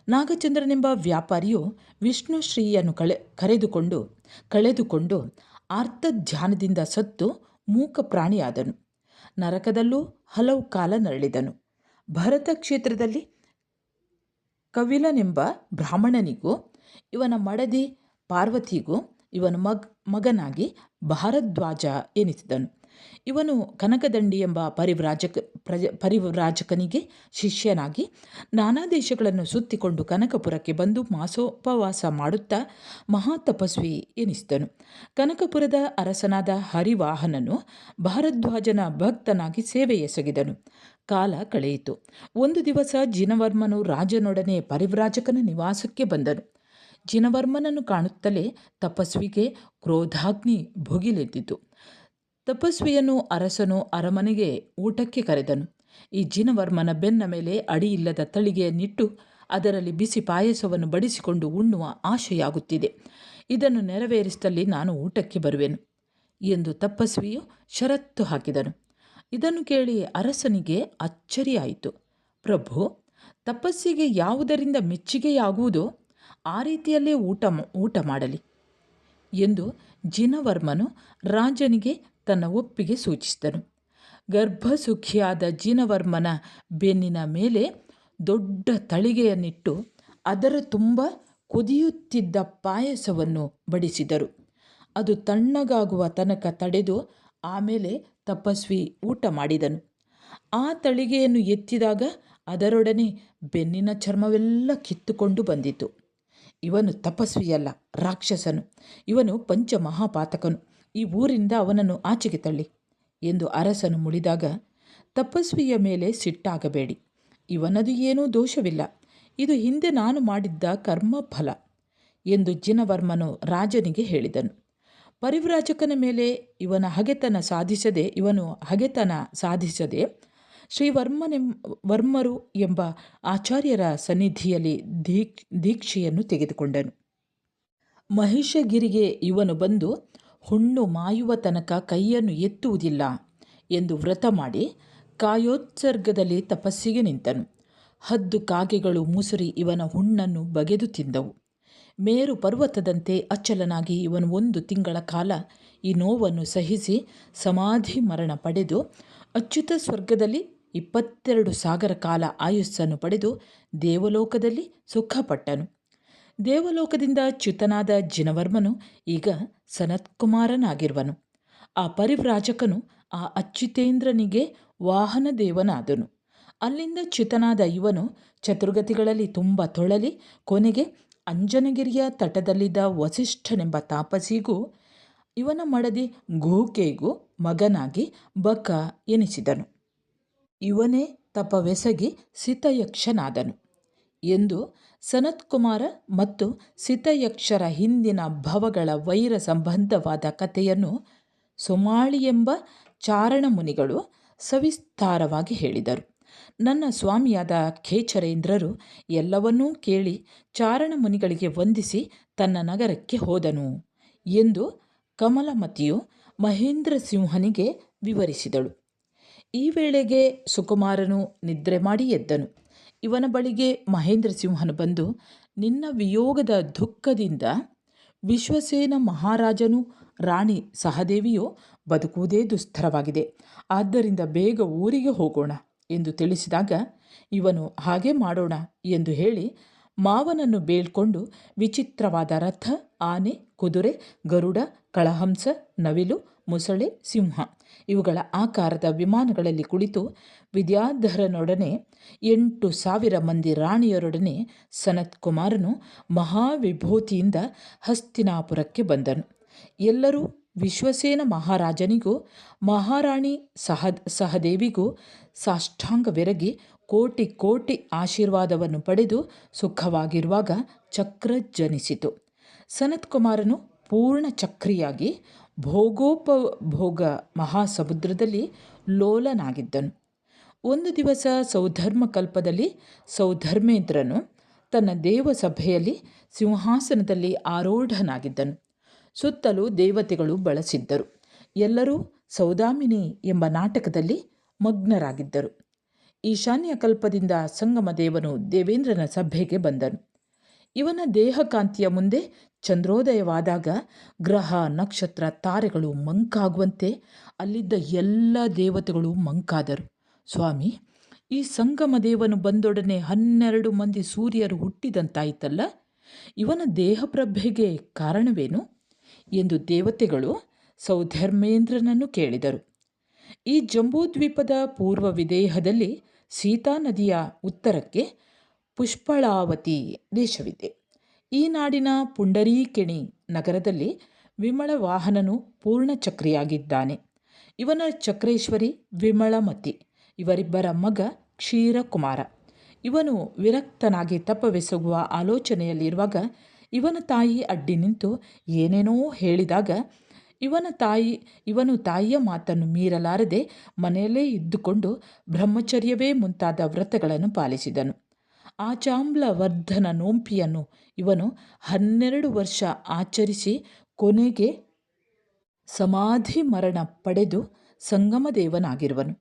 ನಾಗಚಂದ್ರನೆಂಬ ವ್ಯಾಪಾರಿಯು ವಿಷ್ಣುಶ್ರೀಯನ್ನು ಕಳೆದುಕೊಂಡು ಆರ್ತಧ್ಯಾನದಿಂದ ಸತ್ತು ಮೂಕ ಪ್ರಾಣಿಯಾದನು. ನರಕದಲ್ಲೂ ಹಲವು ಕಾಲ ನರಳಿದನು. ಭರತ ಕ್ಷೇತ್ರದಲ್ಲಿ ಕವಿಲನೆಂಬ ಬ್ರಾಹ್ಮಣನಿಗೂ ಇವನ ಮಡದಿ ಪಾರ್ವತಿಗೂ ಇವನ ಮಗನಾಗಿ ಭಾರದ್ವಾಜ ಎನಿಸಿದನು. ಇವನು ಕನಕದಂಡಿ ಎಂಬ ಪರಿವ್ರಾಜಕನಿಗೆ ಶಿಷ್ಯನಾಗಿ ನಾನಾ ದೇಶಗಳನ್ನು ಸುತ್ತಿಕೊಂಡು ಕನಕಪುರಕ್ಕೆ ಬಂದು ಮಾಸೋಪವಾಸ ಮಾಡುತ್ತಾ ಮಹಾತಪಸ್ವಿ ಎನಿಸಿದನು. ಕನಕಪುರದ ಅರಸನಾದ ಹರಿವಾಹನನು ಭಾರದ್ವಾಜನ ಭಕ್ತನಾಗಿ ಸೇವೆ ಎಸಗಿದನು. ಕಾಲ ಕಳೆಯಿತು. ಒಂದು ದಿವಸ ಜಿನವರ್ಮನು ರಾಜನೊಡನೆ ಪರಿವ್ರಾಜಕನ ನಿವಾಸಕ್ಕೆ ಬಂದನು. ಜಿನವರ್ಮನನ್ನು ಕಾಣುತ್ತಲೇ ತಪಸ್ವಿಗೆ ಕ್ರೋಧಾಗ್ನಿ ಭುಗಿಲೆದ್ದಿತು. ತಪಸ್ವಿಯನ್ನು ಅರಸನು ಅರಮನೆಗೆ ಊಟಕ್ಕೆ ಕರೆದನು. ಈ ಜಿನವರ್ಮನ ಬೆನ್ನ ಮೇಲೆ ಅಡಿಯಿಲ್ಲದ ತಳಿಗೆಯನ್ನಿಟ್ಟು ಅದರಲ್ಲಿ ಬಿಸಿ ಪಾಯಸವನ್ನು ಬಡಿಸಿಕೊಂಡು ಉಣ್ಣುವ ಆಶೆಯಾಗುತ್ತಿದೆ. ಇದನ್ನು ನೆರವೇರಿಸಿದಲ್ಲಿ ನಾನು ಊಟಕ್ಕೆ ಬರುವೆನು ಎಂದು ತಪಸ್ವಿಯು ಷರತ್ತು ಹಾಕಿದನು. ಇದನ್ನು ಕೇಳಿ ಅರಸನಿಗೆ ಅಚ್ಚರಿಯಾಯಿತು. ಪ್ರಭು, ತಪಸ್ಸಿಗೆ ಯಾವುದರಿಂದ ಮೆಚ್ಚುಗೆಯಾಗುವುದೋ ಆ ರೀತಿಯಲ್ಲೇ ಊಟ ಮಾಡಲಿ ಎಂದು ಜಿನವರ್ಮನು ರಾಜನಿಗೆ ತನ್ನ ಒಪ್ಪಿಗೆ ಸೂಚಿಸಿದನು. ಗರ್ಭಸುಖಿಯಾದ ಜಿನವರ್ಮನ ಬೆನ್ನಿನ ಮೇಲೆ ದೊಡ್ಡ ತಳಿಗೆಯನ್ನಿಟ್ಟು ಅದರ ತುಂಬ ಕುದಿಯುತ್ತಿದ್ದ ಪಾಯಸವನ್ನು ಬಡಿಸಿದರು. ಅದು ತಣ್ಣಗಾಗುವ ತನಕ ತಡೆದು ಆಮೇಲೆ ತಪಸ್ವಿ ಊಟ ಮಾಡಿದನು. ಆ ತಳಿಗೆಯನ್ನು ಎತ್ತಿದಾಗ ಅದರೊಡನೆ ಬೆನ್ನಿನ ಚರ್ಮವೆಲ್ಲ ಕಿತ್ತುಕೊಂಡು ಬಂದಿತು. ಇವನು ತಪಸ್ವಿಯಲ್ಲ, ರಾಕ್ಷಸನು. ಇವನು ಪಂಚಮಹಾಪಾತಕನು. ಈ ಊರಿಂದ ಅವನನ್ನು ಆಚೆಗೆ ತಳ್ಳಿ ಎಂದು ಅರಸನು ಮುಳಿದಾಗ, ತಪಸ್ವಿಯ ಮೇಲೆ ಸಿಟ್ಟಾಗಬೇಡಿ, ಇವನದು ಏನೂ ದೋಷವಿಲ್ಲ, ಇದು ಹಿಂದೆ ನಾನು ಮಾಡಿದ್ದ ಕರ್ಮಫಲ ಎಂದು ಜಿನವರ್ಮನು ರಾಜನಿಗೆ ಹೇಳಿದನು. ಪರಿವ್ರಾಜಕನ ಮೇಲೆ ಇವನು ಹಗೆತನ ಸಾಧಿಸದೆ ವರ್ಮರು ಎಂಬ ಆಚಾರ್ಯರ ಸನ್ನಿಧಿಯಲ್ಲಿ ದೀಕ್ಷೆಯನ್ನು ತೆಗೆದುಕೊಂಡನು. ಮಹಿಷಗಿರಿಗೆ ಇವನು ಬಂದು ಹುಣ್ಣು ಮಾಯುವ ತನಕ ಕೈಯನ್ನು ಎತ್ತುವುದಿಲ್ಲ ಎಂದು ವ್ರತ ಮಾಡಿ ಕಾಯೋತ್ಸರ್ಗದಲ್ಲಿ ತಪಸ್ಸಿಗೆ ನಿಂತನು. ಹದ್ದು ಕಾಗೆಗಳು ಮುಸುರಿ ಇವನ ಹುಣ್ಣನ್ನು ಬಗೆದು ತಿಂದವು. ಮೇರು ಪರ್ವತದಂತೆ ಅಚ್ಚಲನಾಗಿ ಇವನು 1 ತಿಂಗಳ ಕಾಲ ಈ ನೋವನ್ನು ಸಹಿಸಿ ಸಮಾಧಿ ಮರಣ ಪಡೆದು ಅಚ್ಯುತ ಸ್ವರ್ಗದಲ್ಲಿ 22 ಸಾವಿರ ಕಾಲ ಆಯುಸ್ಸನ್ನು ಪಡೆದು ದೇವಲೋಕದಲ್ಲಿ ಸುಖಪಟ್ಟನು. ದೇವಲೋಕದಿಂದ ಚ್ಯುತನಾದ ಜಿನವರ್ಮನು ಈಗ ಸನತ್ಕುಮಾರನಾಗಿರುವನು. ಆ ಪರಿವ್ರಾಜಕನು ಆ ಅಚ್ಯುತೇಂದ್ರನಿಗೆ ವಾಹನ ದೇವನಾದನು. ಅಲ್ಲಿಂದ ಚ್ಯುತನಾದ ಇವನು ಚತುರ್ಗತಿಗಳಲ್ಲಿ ತುಂಬ ತೊಳಲಿ ಕೊನೆಗೆ ಅಂಜನಗಿರಿಯ ತಟದಲ್ಲಿದ್ದ ವಸಿಷ್ಠನೆಂಬ ತಾಪಸಿಗೂ ಇವನ ಮಡದಿ ಗೂಕೆಗೂ ಮಗನಾಗಿ ಬಕ ಎನಿಸಿದನು. ಇವನೇ ತಪವೆಸಗಿ ಸಿತಯಕ್ಷನಾದನು ಎಂದು ಸನತ್ಕುಮಾರ ಮತ್ತು ಸಿತಯಕ್ಷರ ಹಿಂದಿನ ಭವಗಳ ವೈರ ಸಂಬಂಧವಾದ ಕಥೆಯನ್ನು ಸೋಮಾಳಿ ಎಂಬ ಚಾರಣಮುನಿಗಳು ಸವಿಸ್ತಾರವಾಗಿ ಹೇಳಿದರು. ನನ್ನ ಸ್ವಾಮಿಯಾದ ಖೇಚರೇಂದ್ರರು ಎಲ್ಲವನ್ನೂ ಕೇಳಿ ಚಾರಣಮುನಿಗಳಿಗೆ ವಂದಿಸಿ ತನ್ನ ನಗರಕ್ಕೆ ಹೋದನು ಎಂದು ಕಮಲಮತಿಯು ಮಹೇಂದ್ರ ಸಿಂಹನಿಗೆ ವಿವರಿಸಿದಳು. ಈ ವೇಳೆಗೆ ಸುಕುಮಾರನು ನಿದ್ರೆ ಮಾಡಿ ಎದ್ದನು. ಇವನ ಬಳಿಗೆ ಮಹೇಂದ್ರ ಸಿಂಹನು ಬಂದು, ನಿನ್ನ ವಿಯೋಗದ ದುಃಖದಿಂದ ವಿಶ್ವಸೇನ ಮಹಾರಾಜನು ರಾಣಿ ಸಹದೇವಿಯು ಬದುಕುವುದೇ ದುಸ್ತರವಾಗಿದೆ. ಆದ್ದರಿಂದ ಬೇಗ ಊರಿಗೆ ಹೋಗೋಣ ಎಂದು ತಿಳಿಸಿದಾಗ, ಇವನು ಹಾಗೆ ಮಾಡೋಣ ಎಂದು ಹೇಳಿ ಮಾವನನ್ನು ಬೇಳ್ಕೊಂಡು ವಿಚಿತ್ರವಾದ ರಥ, ಆನೆ, ಕುದುರೆ, ಗರುಡ, ಕಳಹಂಸ, ನವಿಲು, ಮೊಸಳೆ, ಸಿಂಹ ಇವುಗಳ ಆಕಾರದ ವಿಮಾನಗಳಲ್ಲಿ ಕುಳಿತು ವಿದ್ಯಾಧರನೊಡನೆ 8,000 ಮಂದಿ ರಾಣಿಯರೊಡನೆ ಸನತ್ಕುಮಾರನು ಮಹಾವಿಭೂತಿಯಿಂದ ಹಸ್ತಿನಾಪುರಕ್ಕೆ ಬಂದನು. ಎಲ್ಲರೂ ವಿಶ್ವಸೇನ ಮಹಾರಾಜನಿಗೂ ಮಹಾರಾಣಿ ಸಹದೇವಿಗೂ ಸಾಷ್ಟಾಂಗವೆರಗಿ ಕೋಟಿ ಕೋಟಿ ಆಶೀರ್ವಾದವನ್ನು ಪಡೆದು ಸುಖವಾಗಿರುವಾಗ ಚಕ್ರ ಜನಿಸಿತು. ಸನತ್ಕುಮಾರನು ಪೂರ್ಣ ಚಕ್ರಿಯಾಗಿ ಭೋಗೋಪಭೋಗ ಮಹಾಸಮುದ್ರದಲ್ಲಿ ಲೋಲನಾಗಿದ್ದನು. ಒಂದು ದಿವಸ ಸೌಧರ್ಮಕಲ್ಪದಲ್ಲಿ ಸೌಧರ್ಮೇಂದ್ರನು ತನ್ನ ದೇವಸಭೆಯಲ್ಲಿ ಸಿಂಹಾಸನದಲ್ಲಿ ಆರೂಢನಾಗಿದ್ದನು. ಸುತ್ತಲೂ ದೇವತೆಗಳು ಬಳಸಿದ್ದರು. ಎಲ್ಲರೂ ಸೌದಾಮಿನಿ ಎಂಬ ನಾಟಕದಲ್ಲಿ ಮಗ್ನರಾಗಿದ್ದರು. ಈಶಾನ್ಯ ಕಲ್ಪದಿಂದ ಸಂಗಮದೇವನು ದೇವೇಂದ್ರನ ಸಭೆಗೆ ಬಂದನು. ಇವನ ದೇಹಕಾಂತಿಯ ಮುಂದೆ ಚಂದ್ರೋದಯವಾದಾಗ ಗ್ರಹ ನಕ್ಷತ್ರ ತಾರೆಗಳು ಮಂಕಾಗುವಂತೆ ಅಲ್ಲಿದ್ದ ಎಲ್ಲ ದೇವತೆಗಳು ಮಂಕಾದರು. ಸ್ವಾಮಿ, ಈ ಸಂಗಮದೇವನು ಬಂದೊಡನೆ 12 ಮಂದಿ ಸೂರ್ಯರು ಹುಟ್ಟಿದಂತಾಯಿತಲ್ಲ, ಇವನ ದೇಹಪ್ರಭೆಗೆ ಕಾರಣವೇನು ಎಂದು ದೇವತೆಗಳು ಸೌಧರ್ಮೇಂದ್ರನನ್ನು ಕೇಳಿದರು. ಈ ಜಂಬೂದ್ವೀಪದ ಪೂರ್ವ ವಿದೇಹದಲ್ಲಿ ಸೀತಾ ನದಿಯ ಉತ್ತರಕ್ಕೆ ಪುಷ್ಪಳಾವತಿ ದೇಶವಿದೆ. ಈ ನಾಡಿನ ಪುಂಡರೀಕೆಣಿ ನಗರದಲ್ಲಿ ವಿಮಳ ವಾಹನನು ಪೂರ್ಣಚಕ್ರಿಯಾಗಿದ್ದಾನೆ. ಇವನ ಚಕ್ರೇಶ್ವರಿ ವಿಮಳಮತಿ. ಇವರಿಬ್ಬರ ಮಗ ಕ್ಷೀರಕುಮಾರ. ಇವನು ವಿರಕ್ತನಾಗಿ ತಪವೆಸಗುವ ಆಲೋಚನೆಯಲ್ಲಿರುವಾಗ ಇವನ ತಾಯಿ ಅಡ್ಡಿ ನಿಂತು ಏನೇನೋ ಹೇಳಿದಾಗ ಇವನು ತಾಯಿಯ ಮಾತನ್ನು ಮೀರಲಾರದೆ ಮನೆಯಲ್ಲೇ ಇದ್ದುಕೊಂಡು ಬ್ರಹ್ಮಚರ್ಯವೇ ಮುಂತಾದ ವ್ರತಗಳನ್ನು ಪಾಲಿಸಿದನು. ಆಚಾಂಬ್ಲ ವರ್ಧನ ನೋಂಪಿಯನ್ನು ಇವನು 12 ವರ್ಷ ಆಚರಿಸಿ ಕೊನೆಗೆ ಸಮಾಧಿ ಮರಣ ಪಡೆದು ಸಂಗಮದೇವನಾಗಿರುವನು.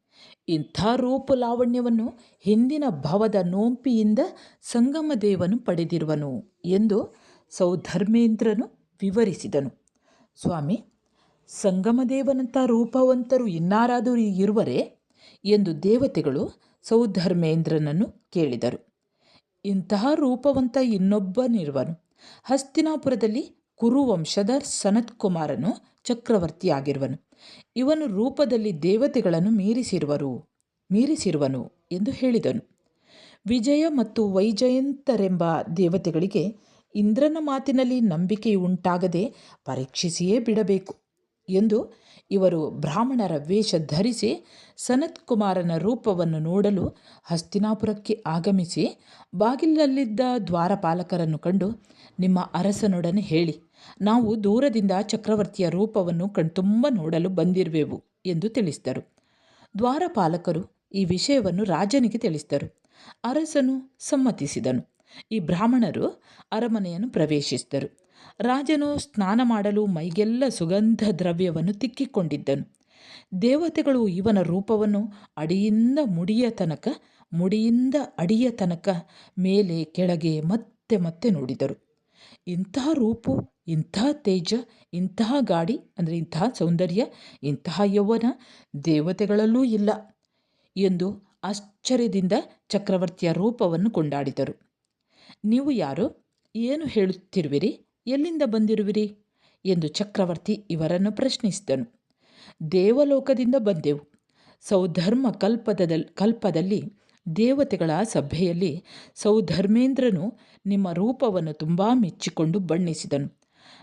ಇಂಥ ರೂಪು ಲಾವಣ್ಯವನ್ನು ಹಿಂದಿನ ಭವದ ನೋಂಪಿಯಿಂದ ಸಂಗಮದೇವನು ಪಡೆದಿರುವನು ಎಂದು ಸೌಧರ್ಮೇಂದ್ರನು ವಿವರಿಸಿದನು. ಸ್ವಾಮಿ, ಸಂಗಮದೇವನಂಥ ರೂಪವಂತರು ಇನ್ನಾರಾದರೂ ಇರುವರೇ ಎಂದು ದೇವತೆಗಳು ಸೌಧರ್ಮೇಂದ್ರನನ್ನು ಕೇಳಿದರು. ಇಂತಹ ರೂಪವಂತ ಇನ್ನೊಬ್ಬನಿರುವನು. ಹಸ್ತಿನಾಪುರದಲ್ಲಿ ಕುರುವಂಶದ ಸನತ್ಕುಮಾರನು ಚಕ್ರವರ್ತಿಯಾಗಿರುವನು. ಇವನು ರೂಪದಲ್ಲಿ ದೇವತೆಗಳನ್ನು ಮೀರಿಸಿರುವನು ಎಂದು ಹೇಳಿದನು. ವಿಜಯ ಮತ್ತು ವೈಜಯಂತರೆಂಬ ದೇವತೆಗಳಿಗೆ ಇಂದ್ರನ ಮಾತಿನಲ್ಲಿ ನಂಬಿಕೆಯುಂಟಾಗದೆ ಪರೀಕ್ಷಿಸಿಯೇ ಬಿಡಬೇಕು ಎಂದು ಇವರು ಬ್ರಾಹ್ಮಣರ ವೇಷ ಧರಿಸಿ ಸನತ್ಕುಮಾರನ ರೂಪವನ್ನು ನೋಡಲು ಹಸ್ತಿನಾಪುರಕ್ಕೆ ಆಗಮಿಸಿ ಬಾಗಿಲಲ್ಲಿದ್ದ ದ್ವಾರಪಾಲಕರನ್ನು ಕಂಡು, ನಿಮ್ಮ ಅರಸನೊಡನೆ ಹೇಳಿ, ನಾವು ದೂರದಿಂದ ಚಕ್ರವರ್ತಿಯ ರೂಪವನ್ನು ಕಣ್ತುಂಬ ನೋಡಲು ಬಂದಿರುವೆವು ಎಂದು ತಿಳಿಸಿದರು. ದ್ವಾರಪಾಲಕರು ಈ ವಿಷಯವನ್ನು ರಾಜನಿಗೆ ತಿಳಿಸಿದರು. ಅರಸನು ಸಮ್ಮತಿಸಿದನು. ಈ ಬ್ರಾಹ್ಮಣರು ಅರಮನೆಯನ್ನು ಪ್ರವೇಶಿಸಿದರು. ರಾಜನು ಸ್ನಾನ ಮಾಡಲು ಮೈಗೆಲ್ಲ ಸುಗಂಧ ದ್ರವ್ಯವನ್ನು ತಿಕ್ಕಿಕೊಂಡಿದ್ದನು. ದೇವತೆಗಳು ಇವನ ರೂಪವನ್ನು ಮುಡಿಯಿಂದ ಅಡಿಯ ತನಕ ಮೇಲೆ ಕೆಳಗೆ ಮತ್ತೆ ಮತ್ತೆ ನೋಡಿದರು. ಇಂತಹ ರೂಪು, ಇಂತಹ ತೇಜ, ಇಂತಹ ಗಾಡಿ ಅಂದರೆ ಇಂತಹ ಸೌಂದರ್ಯ, ಇಂತಹ ಯೌವನ ದೇವತೆಗಳಲ್ಲೂ ಇಲ್ಲ ಎಂದು ಆಶ್ಚರ್ಯದಿಂದ ಚಕ್ರವರ್ತಿಯ ರೂಪವನ್ನು ಕೊಂಡಾಡಿದರು. ನೀವು ಯಾರು? ಏನು ಹೇಳುತ್ತಿರುವಿರಿ? ಎಲ್ಲಿಂದ ಬಂದಿರುವಿರಿ ಎಂದು ಚಕ್ರವರ್ತಿ ಇವರನ್ನು ಪ್ರಶ್ನಿಸಿದನು. ದೇವಲೋಕದಿಂದ ಬಂದೆವು. ಸೌಧರ್ಮ ಕಲ್ಪದಲ್ಲಿ ದೇವತೆಗಳ ಸಭೆಯಲ್ಲಿ ಸೌಧರ್ಮೇಂದ್ರನು ನಿಮ್ಮ ರೂಪವನ್ನು ತುಂಬ ಮೆಚ್ಚಿಕೊಂಡು ಬಣ್ಣಿಸಿದನು.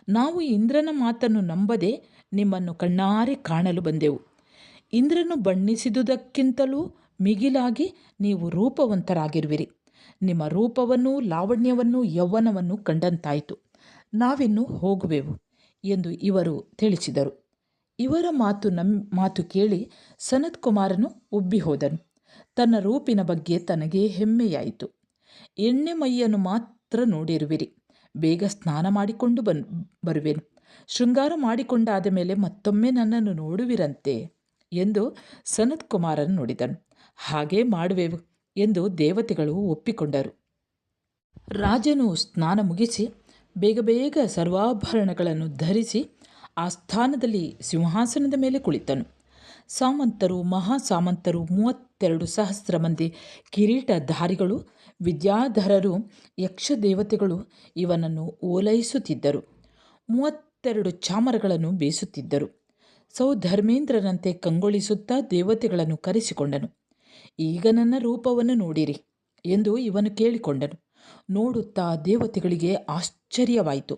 ನಾವು ಇಂದ್ರನ ಮಾತನ್ನು ನಂಬದೆ ನಿಮ್ಮನ್ನು ಕಣ್ಣಾರೆ ಕಾಣಲು ಬಂದೆವು. ಇಂದ್ರನು ಬಣ್ಣಿಸಿದುದಕ್ಕಿಂತಲೂ ಮಿಗಿಲಾಗಿ ನೀವು ರೂಪವಂತರಾಗಿರುವಿರಿ. ನಿಮ್ಮ ರೂಪವನ್ನು, ಲಾವಣ್ಯವನ್ನು, ಯೌವನವನ್ನು ಕಂಡಂತಾಯಿತು. ನಾವಿನ್ನು ಹೋಗುವೆವು ಎಂದು ಇವರು ತಿಳಿಸಿದರು. ಇವರ ಮಾತು ಕೇಳಿ ಸನತ್ಕುಮಾರನು ಉಬ್ಬಿ ಹೋದನು. ತನ್ನ ರೂಪಿನ ಬಗ್ಗೆ ತನಗೇ ಹೆಮ್ಮೆಯಾಯಿತು. ಎಣ್ಣೆ ಮೈಯನ್ನು ಮಾತ್ರ ನೋಡಿರುವಿರಿ. ಬೇಗ ಸ್ನಾನ ಮಾಡಿಕೊಂಡು ಬರುವೆನು. ಶೃಂಗಾರ ಮಾಡಿಕೊಂಡಾದ ಮೇಲೆ ಮತ್ತೊಮ್ಮೆ ನನ್ನನ್ನು ನೋಡುವಿರಂತೆ ಎಂದು ಸನತ್ಕುಮಾರನು ನುಡಿದನು. ಹಾಗೇ ಮಾಡುವೆವು ಎಂದು ದೇವತೆಗಳು ಒಪ್ಪಿಕೊಂಡರು. ರಾಜನು ಸ್ನಾನ ಮುಗಿಸಿ ಬೇಗ ಬೇಗ ಸರ್ವಾಭರಣಗಳನ್ನು ಧರಿಸಿ ಆಸ್ಥಾನದಲ್ಲಿ ಸಿಂಹಾಸನದ ಮೇಲೆ ಕುಳಿತನು. ಸಾಮಂತರು, ಮಹಾಸಾಮಂತರು, 32,000 ಮಂದಿ ಕಿರೀಟಧಾರಿಗಳು, ವಿದ್ಯಾಧರರು, ಯಕ್ಷದೇವತೆಗಳು ಇವನನ್ನು ಓಲೈಸುತ್ತಿದ್ದರು. 32 ಚಾಮರಗಳನ್ನು ಬೀಸುತ್ತಿದ್ದರು. ಸೌಧರ್ಮೇಂದ್ರನಂತೆ ಕಂಗೊಳಿಸುತ್ತಾ ದೇವತೆಗಳನ್ನು ಕರೆಸಿಕೊಂಡನು. ಈಗ ನನ್ನ ರೂಪವನ್ನು ನೋಡಿರಿ ಎಂದು ಇವನು ಕೇಳಿಕೊಂಡನು. ನೋಡುತ್ತಾ ದೇವತೆಗಳಿಗೆ ಆಶ್ಚರ್ಯವಾಯಿತು.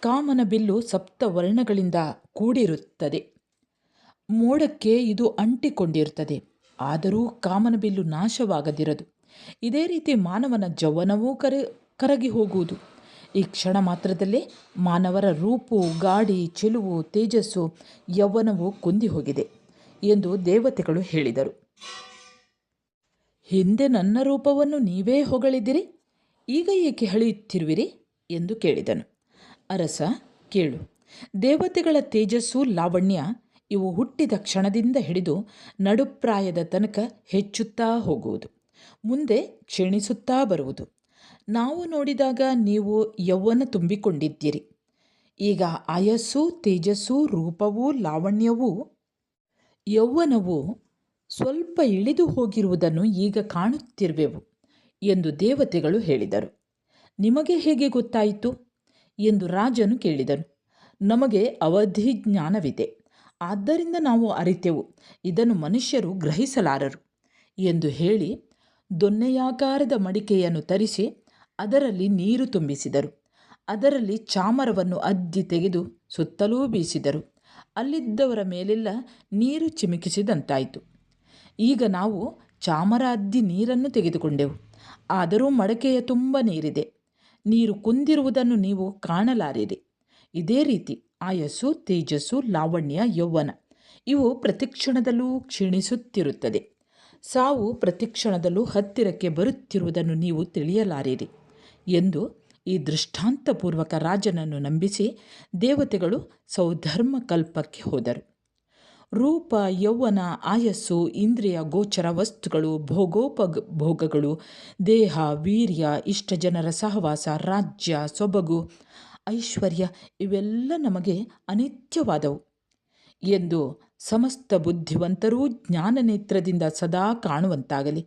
ಕಾಮನ ಬಿಲ್ಲು ಸಪ್ತವರ್ಣಗಳಿಂದ ಕೂಡಿರುತ್ತದೆ. ಮೋಡಕ್ಕೆ ಇದು ಅಂಟಿಕೊಂಡಿರುತ್ತದೆ, ಆದರೂ ಕಾಮನ ಬಿಲ್ಲು ನಾಶವಾಗದಿರದು. ಇದೇ ರೀತಿ ಮಾನವನ ಯೌವನವೂ ಕರಗಿ ಹೋಗುವುದು. ಈ ಕ್ಷಣ ಮಾತ್ರದಲ್ಲೇ ಮಾನವರ ರೂಪು, ಗಾಡಿ, ಚೆಲುವು, ತೇಜಸ್ಸು, ಯೌವನವು ಕುಂದಿ ಹೋಗಿದೆ ಎಂದು ದೇವತೆಗಳು ಹೇಳಿದರು. ಹಿಂದೆ ನನ್ನ ರೂಪವನ್ನು ನೀವೇ ಹೊಗಳಿದಿರಿ, ಈಗ ಏಕೆ ಹಳೆಯುತ್ತಿರುವಿರಿ ಎಂದು ಕೇಳಿದನು. ಅರಸ, ಕೇಳು. ದೇವತೆಗಳ ತೇಜಸ್ಸು, ಲಾವಣ್ಯ ಇವು ಹುಟ್ಟಿದ ಕ್ಷಣದಿಂದ ಹಿಡಿದು ನಡುಪ್ರಾಯದ ತನಕ ಹೆಚ್ಚುತ್ತಾ ಹೋಗುವುದು, ಮುಂದೆ ಕ್ಷೀಣಿಸುತ್ತಾ ಬರುವುದು. ನಾವು ನೋಡಿದಾಗ ನೀವು ಯೌವನ ತುಂಬಿಕೊಂಡಿದ್ದೀರಿ. ಈಗ ಆಯಸ್ಸು, ತೇಜಸ್ಸು, ರೂಪವೂ, ಲಾವಣ್ಯವೂ, ಯೌವನವು ಸ್ವಲ್ಪ ಇಳಿದು ಹೋಗಿರುವುದನ್ನು ಈಗ ಕಾಣುತ್ತಿರುವೆವು ಎಂದು ದೇವತೆಗಳು ಹೇಳಿದರು. ನಿಮಗೆ ಹೇಗೆ ಗೊತ್ತಾಯಿತು ಎಂದು ರಾಜನು ಕೇಳಿದನು. ನಮಗೆ ಅವಧಿ ಜ್ಞಾನವಿದೆ, ಆದ್ದರಿಂದ ನಾವು ಅರಿತೆವು, ಇದನ್ನು ಮನುಷ್ಯರು ಗ್ರಹಿಸಲಾರರು ಎಂದು ಹೇಳಿ ದೊನ್ನೆಯಾಕಾರದ ಮಡಿಕೆಯನ್ನು ತರಿಸಿ ಅದರಲ್ಲಿ ನೀರು ತುಂಬಿಸಿದರು. ಅದರಲ್ಲಿ ಚಾಮರವನ್ನು ಅದ್ದಿ ತೆಗೆದು ಸುತ್ತಲೂ ಬೀಸಿದರು. ಅಲ್ಲಿದ್ದವರ ಮೇಲೆಲ್ಲ ನೀರು ಚಿಮುಕಿಸಿದಂತಾಯಿತು. ಈಗ ನಾವು ಚಾಮರ ಅದ್ದಿ ನೀರನ್ನು ತೆಗೆದುಕೊಂಡೆವು, ಆದರೂ ಮಡಕೆಯ ತುಂಬ ನೀರಿದೆ. ನೀರು ಕುಂದಿರುವುದನ್ನು ನೀವು ಕಾಣಲಾರಿರಿ. ಇದೇ ರೀತಿ ಆಯಸ್ಸು, ತೇಜಸ್ಸು, ಲಾವಣ್ಯ, ಯೌವನ ಇವು ಪ್ರತಿಕ್ಷಣದಲ್ಲೂ ಕ್ಷೀಣಿಸುತ್ತಿರುತ್ತದೆ. ಸಾವು ಪ್ರತಿಕ್ಷಣದಲ್ಲೂ ಹತ್ತಿರಕ್ಕೆ ಬರುತ್ತಿರುವುದನ್ನು ನೀವು ತಿಳಿಯಲಾರಿರಿ ಎಂದು ಈ ದೃಷ್ಟಾಂತಪೂರ್ವಕ ರಾಜನನ್ನು ನಂಬಿಸಿ ದೇವತೆಗಳು ಸೌಧರ್ಮಕಲ್ಪಕ್ಕೆ ಹೋದರು. ರೂಪ, ಯೌವನ, ಆಯಸ್ಸು, ಇಂದ್ರಿಯ ಗೋಚರ ವಸ್ತುಗಳು, ಭೋಗೋಪಭೋಗಗಳು, ದೇಹ, ವೀರ್ಯ, ಇಷ್ಟಜನರ ಸಹವಾಸ, ರಾಜ್ಯ, ಸೊಬಗು, ಐಶ್ವರ್ಯ ಇವೆಲ್ಲ ನಮಗೆ ಅನಿತ್ಯವಾದವು ಎಂದು ಸಮಸ್ತ ಬುದ್ಧಿವಂತರೂ ಜ್ಞಾನನೇತ್ರದಿಂದ ಸದಾ ಕಾಣುವಂತಾಗಲಿ.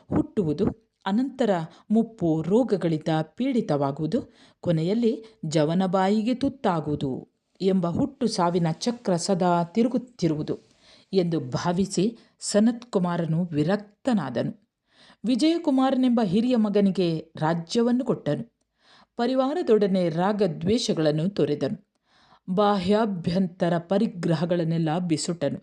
ಹುಟ್ಟುವುದು, ಅನಂತರ ಮುಪ್ಪು, ರೋಗಗಳಿಂದ ಪೀಡಿತವಾಗುವುದು, ಕೊನೆಯಲ್ಲಿ ಜವನಬಾಯಿಗೆ ತುತ್ತಾಗುವುದು ಎಂಬ ಹುಟ್ಟು ಸಾವಿನ ಚಕ್ರ ಸದಾ ತಿರುಗುತ್ತಿರುವುದು ಎಂದು ಭಾವಿಸಿ ಸನತ್ಕುಮಾರನು ವಿರಕ್ತನಾದನು. ವಿಜಯಕುಮಾರನೆಂಬ ಹಿರಿಯ ಮಗನಿಗೆ ರಾಜ್ಯವನ್ನು ಕೊಟ್ಟನು. ಪರಿವಾರದೊಡನೆ ರಾಗದ್ವೇಷಗಳನ್ನು ತೊರೆದನು. ಬಾಹ್ಯಾಭ್ಯಂತರ ಪರಿಗ್ರಹಗಳನ್ನೆಲ್ಲ ಬಿಸುಟನು.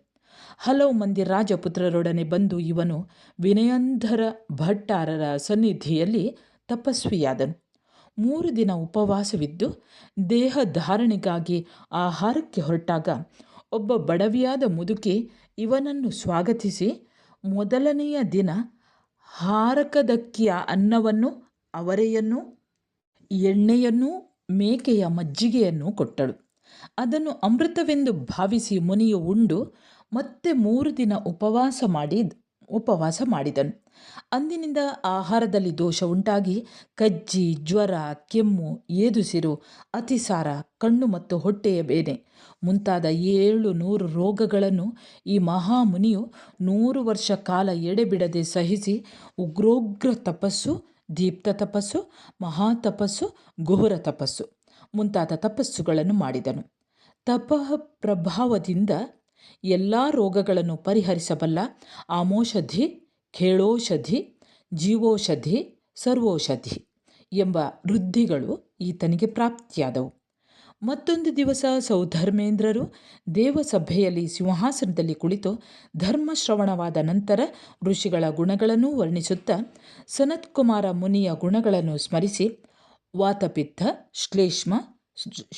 ಹಲವು ಮಂದಿ ರಾಜಪುತ್ರರೊಡನೆ ಬಂದು ಇವನು ವಿನಯಂಧರ ಭಟ್ಟಾರರ ಸನ್ನಿಧಿಯಲ್ಲಿ ತಪಸ್ವಿಯಾದನು. 3 ದಿನ ಉಪವಾಸವಿದ್ದು ದೇಹ ಧಾರಣೆಗಾಗಿ ಆಹಾರಕ್ಕೆ ಹೊರಟಾಗ ಒಬ್ಬ ಬಡವಿಯಾದ ಮುದುಕಿ ಇವನನ್ನು ಸ್ವಾಗತಿಸಿ ಮೊದಲನೆಯ ದಿನ ಹಾರಕದಕ್ಕಿಯ ಅನ್ನವನ್ನು, ಅವರೆಯನ್ನು, ಎಣ್ಣೆಯನ್ನು, ಮೇಕೆಯ ಮಜ್ಜಿಗೆಯನ್ನು ಕೊಟ್ಟಳು. ಅದನ್ನು ಅಮೃತವೆಂದು ಭಾವಿಸಿ ಮುನಿಯು ಉಂಡು ಮತ್ತೆ 3 ದಿನ ಉಪವಾಸ ಮಾಡಿದನು. ಅಂದಿನಿಂದ ಆಹಾರದಲ್ಲಿ ದೋಷ ಉಂಟಾಗಿ ಕಜ್ಜಿ, ಜ್ವರ, ಕೆಮ್ಮು, ಏದುಸಿರು, ಅತಿಸಾರ, ಕಣ್ಣು ಮತ್ತು ಹೊಟ್ಟೆಯ ಬೇನೆ ಮುಂತಾದ 700 ರೋಗಗಳನ್ನು ಈ ಮಹಾಮುನಿಯು 100 ವರ್ಷ ಕಾಲ ಎಡೆಬಿಡದೆ ಸಹಿಸಿ ಉಗ್ರೋಗ್ರ ತಪಸ್ಸು, ದೀಪ್ತ ತಪಸ್ಸು, ಮಹಾತಪಸ್ಸು, ಘೋರ ತಪಸ್ಸು ಮುಂತಾದ ತಪಸ್ಸುಗಳನ್ನು ಮಾಡಿದನು. ತಪಃ ಪ್ರಭಾವದಿಂದ ಎಲ್ಲ ರೋಗಗಳನ್ನು ಪರಿಹರಿಸಬಲ್ಲ ಆಮೋಷಧಿ, ಖೇಳೋಷಧಿ, ಜೀವೋಷಧಿ, ಸರ್ವೋಷಧಿ ಎಂಬ ವೃದ್ಧಿಗಳು ಈತನಿಗೆ ಪ್ರಾಪ್ತಿಯಾದವು. ಮತ್ತೊಂದು ದಿವಸ ಸೌಧರ್ಮೇಂದ್ರರು ದೇವಸಭೆಯಲ್ಲಿ ಸಿಂಹಾಸನದಲ್ಲಿ ಕುಳಿತು ಧರ್ಮಶ್ರವಣವಾದ ನಂತರ ಋಷಿಗಳ ಗುಣಗಳನ್ನು ವರ್ಣಿಸುತ್ತಾ ಸನತ್ಕುಮಾರ ಮುನಿಯ ಗುಣಗಳನ್ನು ಸ್ಮರಿಸಿ ವಾತಪಿತ್ತ, ಶ್ಲೇಷ್ಮ,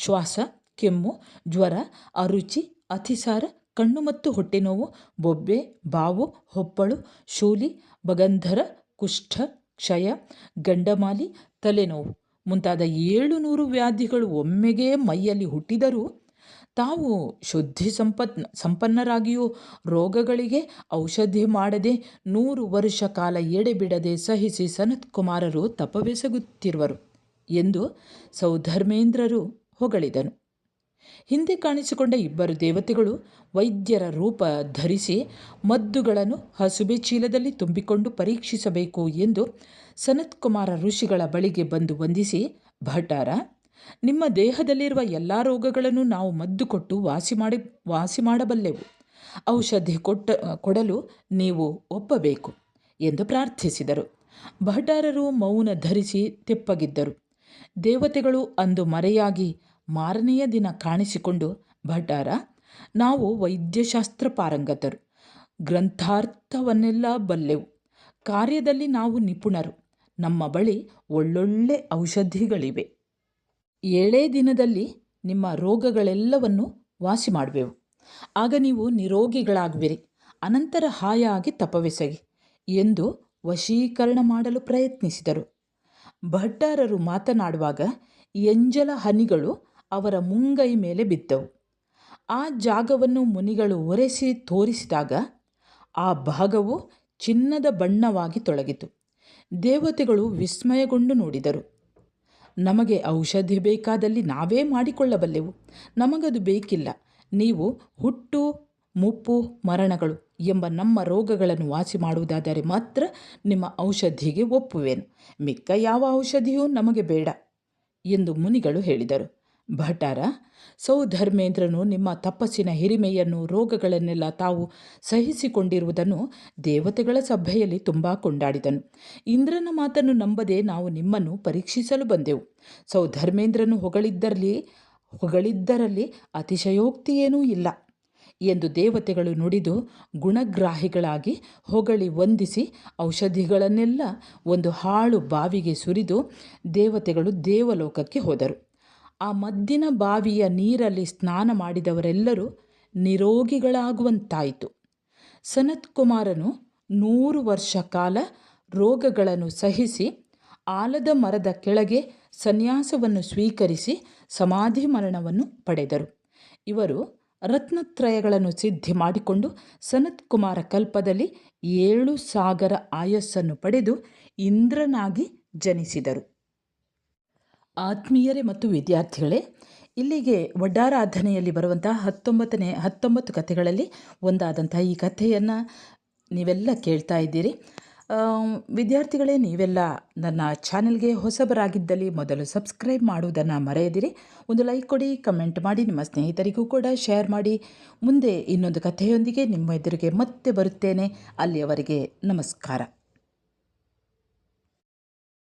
ಶ್ವಾಸ, ಕೆಮ್ಮು, ಜ್ವರ, ಅರುಚಿ, ಅತಿಸಾರ, ಕಣ್ಣು ಮತ್ತು ಹೊಟ್ಟೆ ನೋವು, ಬೊಬ್ಬೆ, ಬಾವು, ಹೊಪ್ಪಳು, ಶೂಲಿ, ಬಗಂಧರ, ಕುಷ್ಠ, ಕ್ಷಯ, ಗಂಡಮಾಲಿ, ತಲೆನೋವು ಮುಂತಾದ 700 ವ್ಯಾಧಿಗಳು ಒಮ್ಮೆಗೆ ಮೈಯಲ್ಲಿ ಹುಟ್ಟಿದರೂ ತಾವು ಶುದ್ಧಿ ಸಂಪನ್ನರಾಗಿಯೂ ರೋಗಗಳಿಗೆ ಔಷಧಿ ಮಾಡದೆ 100 ವರ್ಷ ಕಾಲ ಎಡೆಬಿಡದೆ ಸಹಿಸಿ ಸನತ್ಕುಮಾರರು ತಪವೆಸಗುತ್ತಿರುವರು ಎಂದು ಸೌಧರ್ಮೇಂದ್ರರು ಹೊಗಳಿದನು. ಹಿಂದೆ ಕಾಣಿಸಿಕೊಂಡ 2 ದೇವತೆಗಳು ವೈದ್ಯರ ರೂಪ ಧರಿಸಿ ಮದ್ದುಗಳನ್ನು ಹಸುಬೆ ಚೀಲದಲ್ಲಿ ತುಂಬಿಕೊಂಡು ಪರೀಕ್ಷಿಸಬೇಕು ಎಂದು ಸನತ್ಕುಮಾರ ಋಷಿಗಳ ಬಳಿಗೆ ಬಂದು ವಂದಿಸಿ, ಭಟ್ಟಾರ, ನಿಮ್ಮ ದೇಹದಲ್ಲಿರುವ ಎಲ್ಲ ರೋಗಗಳನ್ನು ನಾವು ಮದ್ದು ಕೊಟ್ಟು ವಾಸಿ ಮಾಡಬಲ್ಲೆವು. ಔಷಧಿ ಕೊಡಲು ನೀವು ಒಪ್ಪಬೇಕು ಎಂದು ಪ್ರಾರ್ಥಿಸಿದರು. ಭಟ್ಟಾರರು ಮೌನ ಧರಿಸಿ ತೆಪ್ಪಗಿದ್ದರು. ದೇವತೆಗಳು ಅಂದು ಮರೆಯಾಗಿ ಮಾರನೆಯ ದಿನ ಕಾಣಿಸಿಕೊಂಡು, ಭಟ್ಟಾರ, ನಾವು ವೈದ್ಯಶಾಸ್ತ್ರ ಪಾರಂಗತರು, ಗ್ರಂಥಾರ್ಥವನ್ನೆಲ್ಲ ಬಲ್ಲೆವು, ಕಾರ್ಯದಲ್ಲಿ ನಾವು ನಿಪುಣರು, ನಮ್ಮ ಬಳಿ ಒಳ್ಳೊಳ್ಳೆ ಔಷಧಿಗಳಿವೆ. 7 ದಿನದಲ್ಲಿ ನಿಮ್ಮ ರೋಗಗಳೆಲ್ಲವನ್ನು ವಾಸಿ ಮಾಡುವೆವು. ಆಗ ನೀವು ನಿರೋಗಿಗಳಾಗುವಿರಿ. ಅನಂತರ ಹಾಯಾಗಿ ತಪವೆಸಗಿ ಎಂದು ವಶೀಕರಣ ಮಾಡಲು ಪ್ರಯತ್ನಿಸಿದರು. ಭಟ್ಟಾರರು ಮಾತನಾಡುವಾಗ ಎಂಜಲ ಹನಿಗಳು ಅವರ ಮುಂಗೈ ಮೇಲೆ ಬಿದ್ದವು. ಆ ಜಾಗವನ್ನು ಮುನಿಗಳು ಒರೆಸಿ ತೋರಿಸಿದಾಗ ಆ ಭಾಗವು ಚಿನ್ನದ ಬಣ್ಣವಾಗಿ ತೊಳಗಿತು. ದೇವತೆಗಳು ವಿಸ್ಮಯಗೊಂಡು ನೋಡಿದರು. ನಮಗೆ ಔಷಧಿ ಬೇಕಾದಲ್ಲಿ ನಾವೇ ಮಾಡಿಕೊಳ್ಳಬಲ್ಲೆವು, ನಮಗದು ಬೇಕಿಲ್ಲ. ನೀವು ಹುಟ್ಟು, ಮುಪ್ಪು, ಮರಣಗಳು ಎಂಬ ನಮ್ಮ ರೋಗಗಳನ್ನು ವಾಸಿ ಮಾಡುವುದಾದರೆ ಮಾತ್ರ ನಿಮ್ಮ ಔಷಧಿಗೆ ಒಪ್ಪುವೆನು, ಮಿಕ್ಕ ಯಾವ ಔಷಧಿಯೂ ನಮಗೆ ಬೇಡ ಎಂದು ಮುನಿಗಳು ಹೇಳಿದರು. ಭಟ್ಟಾರ, ಸೌಧರ್ಮೇಂದ್ರನು ನಿಮ್ಮ ತಪಸ್ಸಿನ ಹಿರಿಮೆಯನ್ನು, ರೋಗಗಳನ್ನೆಲ್ಲ ತಾವು ಸಹಿಸಿಕೊಂಡಿರುವುದನ್ನು ದೇವತೆಗಳ ಸಭೆಯಲ್ಲಿ ತುಂಬ ಕೊಂಡಾಡಿದನು. ಇಂದ್ರನ ಮಾತನ್ನು ನಂಬದೆ ನಾವು ನಿಮ್ಮನ್ನು ಪರೀಕ್ಷಿಸಲು ಬಂದೆವು. ಸೌಧರ್ಮೇಂದ್ರನು ಹೊಗಳಿದ್ದರಲ್ಲಿ ಅತಿಶಯೋಕ್ತಿಯೇನೂ ಇಲ್ಲ ಎಂದು ದೇವತೆಗಳು ನುಡಿದು ಗುಣಗ್ರಾಹಿಗಳಾಗಿ ಹೊಗಳಿ ವಂದಿಸಿ ಔಷಧಿಗಳನ್ನೆಲ್ಲ ಒಂದು ಹಾಳು ಬಾವಿಗೆ ಸುರಿದು ದೇವತೆಗಳು ದೇವಲೋಕಕ್ಕೆ ಹೋದರು. ಆ ಮದ್ದಿನ ಬಾವಿಯ ನೀರಲ್ಲಿ ಸ್ನಾನ ಮಾಡಿದವರೆಲ್ಲರೂ ನಿರೋಗಿಗಳಾಗುವಂತಾಯಿತು. ಸನತ್ಕುಮಾರನು 100 ವರ್ಷ ಕಾಲ ರೋಗಗಳನ್ನು ಸಹಿಸಿ ಆಲದ ಮರದ ಕೆಳಗೆ ಸನ್ಯಾಸವನ್ನು ಸ್ವೀಕರಿಸಿ ಸಮಾಧಿ ಮರಣವನ್ನು ಪಡೆದರು. ಇವರು ರತ್ನತ್ರಯಗಳನ್ನು ಸಿದ್ಧಿ ಮಾಡಿಕೊಂಡು ಸನತ್ಕುಮಾರ ಕಲ್ಪದಲ್ಲಿ 7 ಸಾಗರ ಆಯಸ್ಸನ್ನು ಪಡೆದು ಇಂದ್ರನಾಗಿ ಜನಿಸಿದರು. ಆತ್ಮೀಯರೇ ಮತ್ತು ವಿದ್ಯಾರ್ಥಿಗಳೇ, ಇಲ್ಲಿಗೆ ವಡ್ಡಾರಾಧನೆಯಲ್ಲಿ ಬರುವಂತಹ 19 ಕಥೆಗಳಲ್ಲಿ ಒಂದಾದಂತಹ ಈ ಕಥೆಯನ್ನು ನೀವೆಲ್ಲ ಕೇಳ್ತಾ ಇದ್ದೀರಿ. ವಿದ್ಯಾರ್ಥಿಗಳೇ, ನೀವೆಲ್ಲ ನನ್ನ ಚಾನೆಲ್ಗೆ ಹೊಸಬರಾಗಿದ್ದಲ್ಲಿ ಮೊದಲು ಸಬ್ಸ್ಕ್ರೈಬ್ ಮಾಡುವುದನ್ನು ಮರೆಯದಿರಿ. ಒಂದು ಲೈಕ್ ಕೊಡಿ, ಕಮೆಂಟ್ ಮಾಡಿ, ನಿಮ್ಮ ಸ್ನೇಹಿತರಿಗೂ ಕೂಡ ಶೇರ್ ಮಾಡಿ. ಮುಂದೆ ಇನ್ನೊಂದು ಕಥೆಯೊಂದಿಗೆ ನಿಮ್ಮ ಎದುರಿಗೆ ಮತ್ತೆ ಬರುತ್ತೇನೆ. ಅಲ್ಲಿಯವರೆಗೆ ನಮಸ್ಕಾರ.